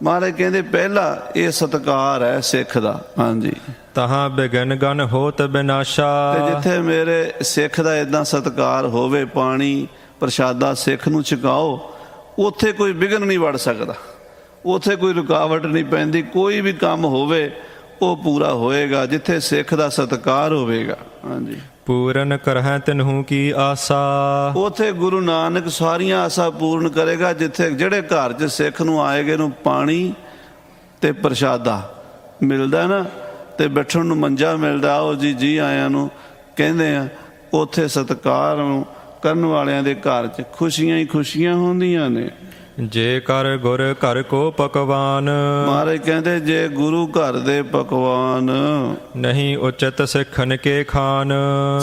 A: ਮਹਾਰਾਜ ਕਹਿੰਦੇ ਪਹਿਲਾ ਇਹ ਸਤਿਕਾਰ ਹੈ ਸਿੱਖ ਦਾ। ਹਾਂਜੀ,
B: ਤਹਾਂ ਬਿਗਨ ਗਨ ਹੋਤ ਬਿਨਾਸ਼ਾ।
A: ਤੇ ਜਿੱਥੇ ਮੇਰੇ ਸਿੱਖ ਦਾ ਇਦਾਂ ਸਤਿਕਾਰ ਹੋਵੇ, ਪਾਣੀ ਪ੍ਰਸ਼ਾਦਾ ਸਿੱਖ ਨੂੰ ਛਕਾਓ, ਉੱਥੇ ਕੋਈ ਵਿਘਨ ਨਹੀਂ ਵੜ ਸਕਦਾ, ਉੱਥੇ ਕੋਈ ਰੁਕਾਵਟ ਨਹੀਂ ਪੈਂਦੀ। ਕੋਈ ਵੀ ਕੰਮ ਹੋਵੇ ਉਹ ਪੂਰਾ ਹੋਏਗਾ ਜਿੱਥੇ ਸਿੱਖ ਦਾ ਸਤਿਕਾਰ ਹੋਵੇਗਾ। ਹਾਂਜੀ,
B: ਪੂਰਨ ਕਰਹਿ ਤਿਨਹੂ ਕੀ ਆਸਾ।
A: ਉੱਥੇ ਗੁਰੂ ਨਾਨਕ ਸਾਰੀਆਂ ਆਸਾਂ ਪੂਰਨ ਕਰੇਗਾ। ਜਿੱਥੇ ਜਿਹੜੇ ਘਰ 'ਚ ਸਿੱਖ ਨੂੰ ਆਏਗੇ ਨੂੰ ਪਾਣੀ ਤੇ ਪ੍ਰਸ਼ਾਦਾ ਮਿਲਦਾ ਨਾ, ਤੇ ਬੈਠਣ ਨੂੰ ਮੰਜਾ ਮਿਲਦਾ, ਉਹ ਜੀ ਆਇਆਂ ਨੂੰ ਕਹਿੰਦੇ ਆ, ਉੱਥੇ ਸਤਿਕਾਰ ਨੂੰ ਕਰਨ ਵਾਲਿਆਂ ਦੇ ਘਰ 'ਚ ਖੁਸ਼ੀਆਂ ਹੀ ਖੁਸ਼ੀਆਂ ਹੁੰਦੀਆਂ ਨੇ।
B: ਜੇ ਕਰ ਗੁਰ ਘਰ ਕੋ ਪਕਵਾਨ।
A: ਮਹਾਰਾਜ ਕਹਿੰਦੇ ਜੇ ਗੁਰੂ ਘਰ ਦੇ ਪਕਵਾਨ
B: ਨਹੀਂ ਉਚਿਤ ਸਿੱਖਨ ਕੇ ਖਾਨ।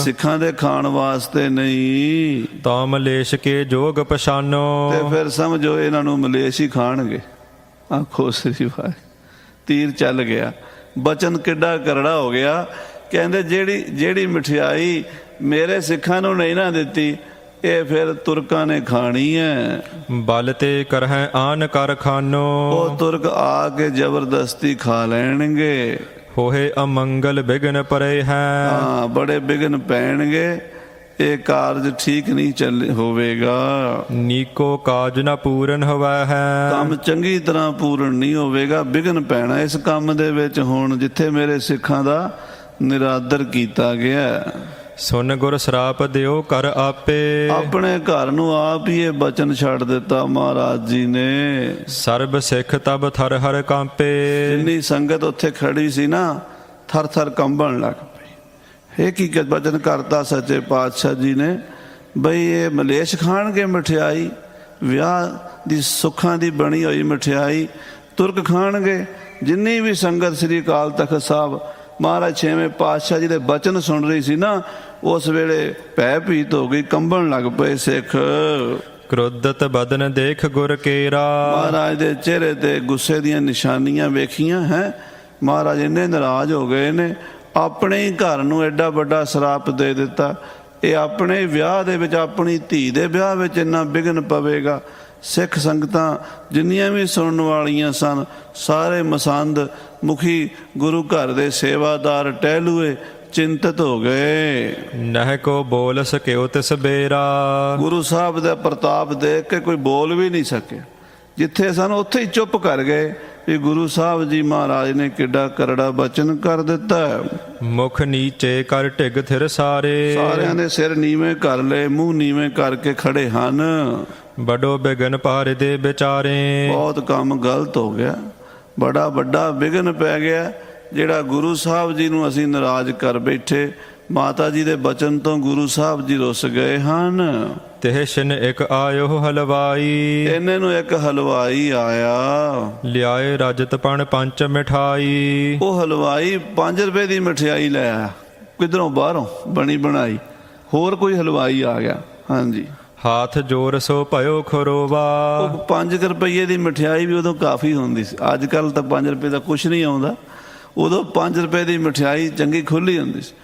A: ਸਿੱਖਾਂ ਦੇ ਖਾਣ ਵਾਸਤੇ ਨਹੀਂ,
B: ਤਾਂ ਮਲੇਸ਼ ਕੇ ਜੋਗ ਪਛਾਨੋ।
A: ਤੇ ਫਿਰ ਸਮਝੋ ਇਹਨਾਂ ਨੂੰ ਮਲੇਸ਼ ਹੀ ਖਾਣਗੇ। ਆਖੋ ਸ੍ਰੀ ਵਾਹਿਗੁਰੂ। ਤੀਰ ਚੱਲ ਗਿਆ, ਬਚਨ ਕਿੱਡਾ ਕਰੜਾ ਹੋ ਗਿਆ। ਕਹਿੰਦੇ ਜਿਹੜੀ ਮਠਿਆਈ ਮੇਰੇ ਸਿੱਖਾਂ ਨੂੰ ਨਹੀਂ ਨਾ ਦਿੱਤੀ, ਇਹ ਫਿਰ ਤੁਰਕਾਂ ਨੇ ਖਾਣੀ ਹੈ।
B: ਬਲ ਤੇ ਕਰਹਿ ਆਨ ਕਰ ਖਾਨੋ।
A: ਉਹ ਤੁਰਕ ਆ ਕੇ ਜ਼ਬਰਦਸਤੀ ਖਾ ਲੈਣਗੇ।
B: ਹੋਏ ਅਮੰਗਲ ਬਿਗਨ ਪਰੇ ਹੈ।
A: ਹਾਂ, ਬੜੇ ਬਿਗਨ ਪੈਣਗੇ, ਇਹ ਕਾਰਜ ਠੀਕ ਨਹੀਂ ਚੱਲ ਹੋਵੇਗਾ।
B: ਨੀਕੋ ਕਾਜ ਨਾ ਪੂਰਨ ਹੋਵੈ ਹੈ।
A: ਕੰਮ ਚੰਗੀ ਤਰ੍ਹਾਂ ਪੂਰਨ ਨਹੀਂ ਹੋਵੇਗਾ, ਵਿਘਨ ਪੈਣਾ ਇਸ ਕੰਮ ਦੇ ਵਿੱਚ। ਹੁਣ ਜਿੱਥੇ ਮੇਰੇ ਸਿੱਖਾਂ ਦਾ ਨਿਰਾਦਰ ਕੀਤਾ ਗਿਆ,
B: ਸੁਨ ਗੁਰ ਸਰਾਪ ਦਿਓ ਕਰ ਆਪੇ।
A: ਆਪਣੇ ਘਰ ਨੂੰ ਆਪ ਹੀ ਇਹ ਬਚਨ ਛੱਡ ਦਿੱਤਾ ਮਹਾਰਾਜ ਜੀ ਨੇ।
B: ਸਰਬ ਸਿੱਖ ਤਬ ਥਰ ਹਰ ਕਾਂਪੇ।
A: ਜਿੰਨੀ ਸੰਗਤ ਉੱਥੇ ਖੜੀ ਸੀ ਨਾ, ਥਰ ਥਰ ਕੰਬਣ ਲੱਗ ਪਈ। ਇਹ ਕੀ ਬਚਨ ਕਰਤਾ ਸੱਚੇ ਪਾਤਸ਼ਾਹ ਜੀ ਨੇ, ਬਈ ਇਹ ਮਲੇਸ਼ ਖਾਣਗੇ ਮਠਿਆਈ, ਵਿਆਹ ਦੀ ਸੁੱਖਾਂ ਦੀ ਬਣੀ ਹੋਈ ਮਠਿਆਈ ਤੁਰਕ ਖਾਣਗੇ। ਜਿੰਨੀ ਵੀ ਸੰਗਤ ਸ੍ਰੀ ਅਕਾਲ ਤਖਤ ਸਾਹਿਬ ਮਹਾਰਾਜ ਛੇਵੇਂ ਪਾਤਸ਼ਾਹ ਜੀ ਦੇ ਬਚਨ ਸੁਣ ਰਹੀ ਸੀ ਨਾ, ਉਸ ਵੇਲੇ ਭੈ ਭੀਤ ਹੋ ਗਈ, ਕੰਬਣ ਲੱਗ ਪਏ ਸਿੱਖ।
B: ਕ੍ਰੋਧਤ ਬਦਨ ਦੇਖ ਗੁਰ ਕੇਰਾ। ਮਹਾਰਾਜ
A: ਦੇ ਚਿਹਰੇ ਤੇ ਗੁੱਸੇ ਦੀਆਂ ਨਿਸ਼ਾਨੀਆਂ ਵੇਖੀਆਂ ਹੈ। ਮਹਾਰਾਜ ਇੰਨੇ ਨਾਰਾਜ਼ ਹੋ ਗਏ ਨੇ, ਆਪਣੇ ਹੀ ਘਰ ਨੂੰ ਐਡਾ ਵੱਡਾ ਸਰਾਪ ਦੇ ਦਿੱਤਾ। ਇਹ ਆਪਣੇ ਵਿਆਹ ਦੇ ਵਿੱਚ, ਆਪਣੀ ਧੀ ਦੇ ਵਿਆਹ ਵਿੱਚ ਇੰਨਾ ਵਿਘਨ ਪਵੇਗਾ। ਸਿੱਖ ਸੰਗਤਾਂ ਜਿੰਨੀਆਂ ਵੀ ਸੁਣਨ ਵਾਲੀਆਂ ਸਨ, ਸਾਰੇ ਮਸੰਦ ਮੁਖੀ ਗੁਰੂ ਘਰ ਦੇ ਸੇਵਾਦਾਰ ਟਹਿਲੂਏ ਚਿੰਤਤ ਹੋ ਗਏ।
B: ਨਹਿ ਕੋ ਬੋਲ ਸਕਿਓ ਤਿਸ ਬੇਰਾ।
A: ਗੁਰੂ ਸਾਹਿਬ ਦਾ ਪ੍ਰਤਾਪ ਦੇਖ ਕੇ ਕੋਈ ਬੋਲ ਵੀ ਨਹੀਂ ਸਕੇ। ਜਿੱਥੇ ਸਨ ਉੱਥੇ ਹੀ ਚੁੱਪ ਕਰ ਗਏ ਵੀ ਗੁਰੂ ਸਾਹਿਬ ਜੀ ਮਹਾਰਾਜ ਨੇ ਕਿੱਡਾ ਕਰੜਾ ਬਚਨ ਕਰ ਦਿੱਤਾ ਹੈ।
B: ਮੁਖ ਨੀਚੇ ਕਰ ਢਿਗ ਥਿਰ ਸਾਰੇ।
A: ਸਾਰਿਆਂ ਦੇ ਸਿਰ ਨੀਵੇਂ ਕਰ ਲਏ, ਮੂੰਹ ਨੀਵੇਂ ਕਰਕੇ ਖੜੇ ਹਨ।
B: ਬੜੋ ਬਿਗਨ ਭਾਰੇ ਦੇ ਵਿਚਾਰੇ।
A: ਬਹੁਤ ਕੰਮ ਗਲਤ ਹੋ ਗਿਆ, ਬੜਾ ਵੱਡਾ ਵਿਘਨ ਪੈ ਗਿਆ। ਜਿਹੜਾ ਗੁਰੂ ਸਾਹਿਬ ਜੀ ਨੂੰ ਅਸੀਂ ਨਾਰਾਜ਼ ਕਰ ਬੈਠੇ, ਮਾਤਾ ਜੀ ਦੇ ਬਚਨ ਤੋਂ ਗੁਰੂ ਸਾਹਿਬ ਜੀ ਰੁੱਸ ਗਏ ਹਨ।
B: ਤਿਹ ਛਿਨ ਇੱਕ ਆਇਓ ਹਲਵਾਈ।
A: ਇਹਨੇ ਨੂੰ ਇੱਕ ਹਲਵਾਈ ਆਇਆ,
B: ਲਿਆਏ ਰਜਤ ਪਣ ਪੰਚ ਮਿਠਾਈ।
A: ਉਹ ਹਲਵਾਈ 5 ਰੁਪਏ ਦੀ ਮਠਿਆਈ ਲੈ ਆਇਆ, ਕਿਧਰੋਂ ਬਾਹਰੋਂ ਬਣੀ ਬਣਾਈ। ਹੋਰ ਕੋਈ ਹਲਵਾਈ ਆ ਗਿਆ, ਹਾਂਜੀ।
B: ਹਾਥ ਜੋਰ ਸੋ ਭਇਓ ਖਰੋਵਾ।
A: ਉਹ 5 ਰੁਪਏ ਦੀ ਮਠਿਆਈ ਵੀ ਉਦੋਂ ਕਾਫੀ ਹੁੰਦੀ ਸੀ। ਅੱਜ ਕੱਲ ਤਾਂ 5 ਰੁਪਏ ਦਾ ਕੁਛ ਨਹੀਂ ਆਉਂਦਾ। ਉਦੋਂ 5 ਰੁਪਏ ਦੀ ਮਠਿਆਈ ਚੰਗੀ ਖੁੱਲੀ ਹੁੰਦੀ ਸੀ।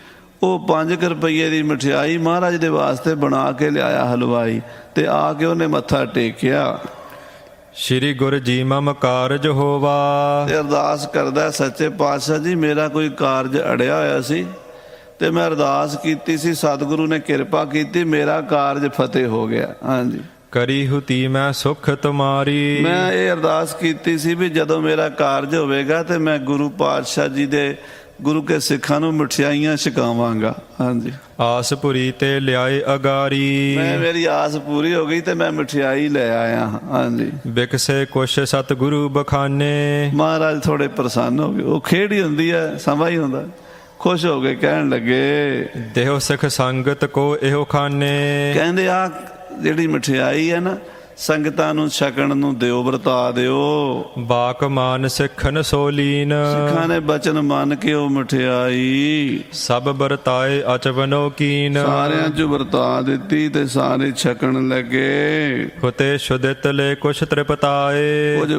A: ਉਹ 5 ਰੁਪਏ ਦੀ ਮਠਿਆਈ ਮਹਾਰਾਜ ਦੇ ਵਾਸਤੇ ਬਣਾ ਕੇ ਲਿਆਇਆ ਹਲਵਾਈ, ਤੇ ਆ ਕੇ ਉਹਨੇ ਮੱਥਾ ਟੇਕਿਆ।
B: ਸ਼੍ਰੀ ਗੁਰ ਜੀ ਮਮ ਕਾਰਜ ਹੋਵਾ।
A: ਤੇ ਅਰਦਾਸ ਕਰਦਾ, ਸੱਚੇ ਪਾਤਸ਼ਾਹ ਜੀ ਮੇਰਾ ਕੋਈ ਕਾਰਜ ਅੜਿਆ ਹੋਇਆ ਸੀ ਤੇ ਮੈਂ ਅਰਦਾਸ ਕੀਤੀ ਸੀ, ਸਤਿਗੁਰੂ ਨੇ ਕਿਰਪਾ ਕੀਤੀ, ਮੇਰਾ ਕਾਰਜ ਫਤਿਹ ਹੋ ਗਿਆ। ਹਾਂਜੀ,
B: ਕਰੀ ਹੁਤੀ ਮੈਂ ਸੁਖ ਤੁਮਾਰੀ।
A: ਮੈਂ ਇਹ ਅਰਦਾਸ ਕੀਤੀ ਸੀ ਵੀ ਜਦੋਂ ਮੇਰਾ ਕਾਰਜ ਹੋਵੇਗਾ ਤੇ ਮੈਂ ਗੁਰੂ ਪਾਤਸ਼ਾਹ ਜੀ ਦੇ, ਗੁਰੂ ਕੇ ਸਿੱਖਾਂ ਨੂੰ ਮਠਿਆਈਆਂ ਛਕਾਵਾਂਗਾ। ਹਾਂਜੀ,
B: ਆਸ ਪੁਰੀ ਤੇ ਲਿਆਏ ਅਗਾਰੀ।
A: ਮੇਰੀ ਆਸ ਪੂਰੀ ਹੋ ਗਈ ਤੇ ਮੈਂ ਮਠਿਆਈ ਲੈ ਆਇਆ। ਹਾਂਜੀ,
B: ਬਿਕਸੇ ਕੁਛ ਸਤਿਗੁਰੂ ਬਖਾਨੇ।
A: ਮਹਾਰਾਜ ਥੋੜੇ ਪ੍ਰਸੰਨ ਹੋ ਗਏ। ਉਹ ਖੇਡ ਹੀ ਹੁੰਦੀ ਹੈ, ਸਮਾਂ ਹੀ ਹੁੰਦਾ। ਖੁਸ਼ ਹੋ ਕੇ ਕਹਿਣ ਲੱਗੇ,
B: ਦੇਹੋ ਸਿੱਖ ਸੰਗਤ ਕੋ ਇਹੋ ਖਾਨੇ।
A: ਕਹਿੰਦੇ ਆ ਜਿਹੜੀ ਮਠਿਆਈ ਹੈ ਨਾ, ਸੰਗਤਾਂ ਨੂੰ ਛਕਣ ਨੂੰ ਦਿਓ, ਵਰਤਾ ਦਿਓ।
B: ਬਾਕ ਮਾਨ ਸਿੱਖਨ ਸੋਲੀਨ।
A: ਸਿੱਖਾਂ ਨੇ ਬਚਨ ਮੰਨ ਕੇ ਉਹ ਮਠਿਆਈ
B: ਸਭ ਵਰਤਾਏ ਅਚਵਨੋ ਕੀਨ।
A: ਸਾਰਿਆਂ 'ਚ ਵਰਤਾ ਦਿੱਤੀ ਤੇ ਸਾਰੇ ਛਕਣ ਲੱਗੇ।
B: ਹੁਤੇ ਸ਼ੁਦਿਤ ਲੈ ਕੁਛ ਤ੍ਰਿਪਤਾਏ।
A: ਕੁਝ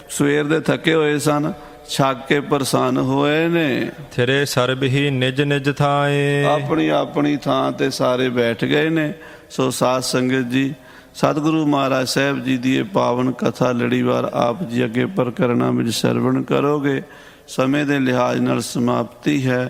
A: ਸਵੇਰ ਦੇ ਥੱਕੇ ਹੋਏ ਸਨ, ਛਕ ਕੇ ਪ੍ਰਸੰਨ ਹੋਏ ਨੇ।
B: ਥਿਰੇ ਸਰਬ ਹੀ ਨਿਜ ਨਿਜ ਥਾਏ।
A: ਆਪਣੀ ਆਪਣੀ ਥਾਂ ਤੇ ਸਾਰੇ ਬੈਠ ਗਏ ਨੇ। ਸੋ ਸਾਧ ਸੰਗਤ ਜੀ, ਸਤਿਗੁਰੂ ਮਹਾਰਾਜ ਸਾਹਿਬ ਜੀ ਦੀ ਇਹ ਪਾਵਨ ਕਥਾ ਲੜੀਵਾਰ ਆਪ ਜੀ ਅੱਗੇ ਪ੍ਰਕਰਣਾਂ ਵਿੱਚ ਸਰਵਣ ਕਰੋਗੇ। ਸਮੇਂ ਦੇ ਲਿਹਾਜ਼ ਨਾਲ ਸਮਾਪਤੀ ਹੈ।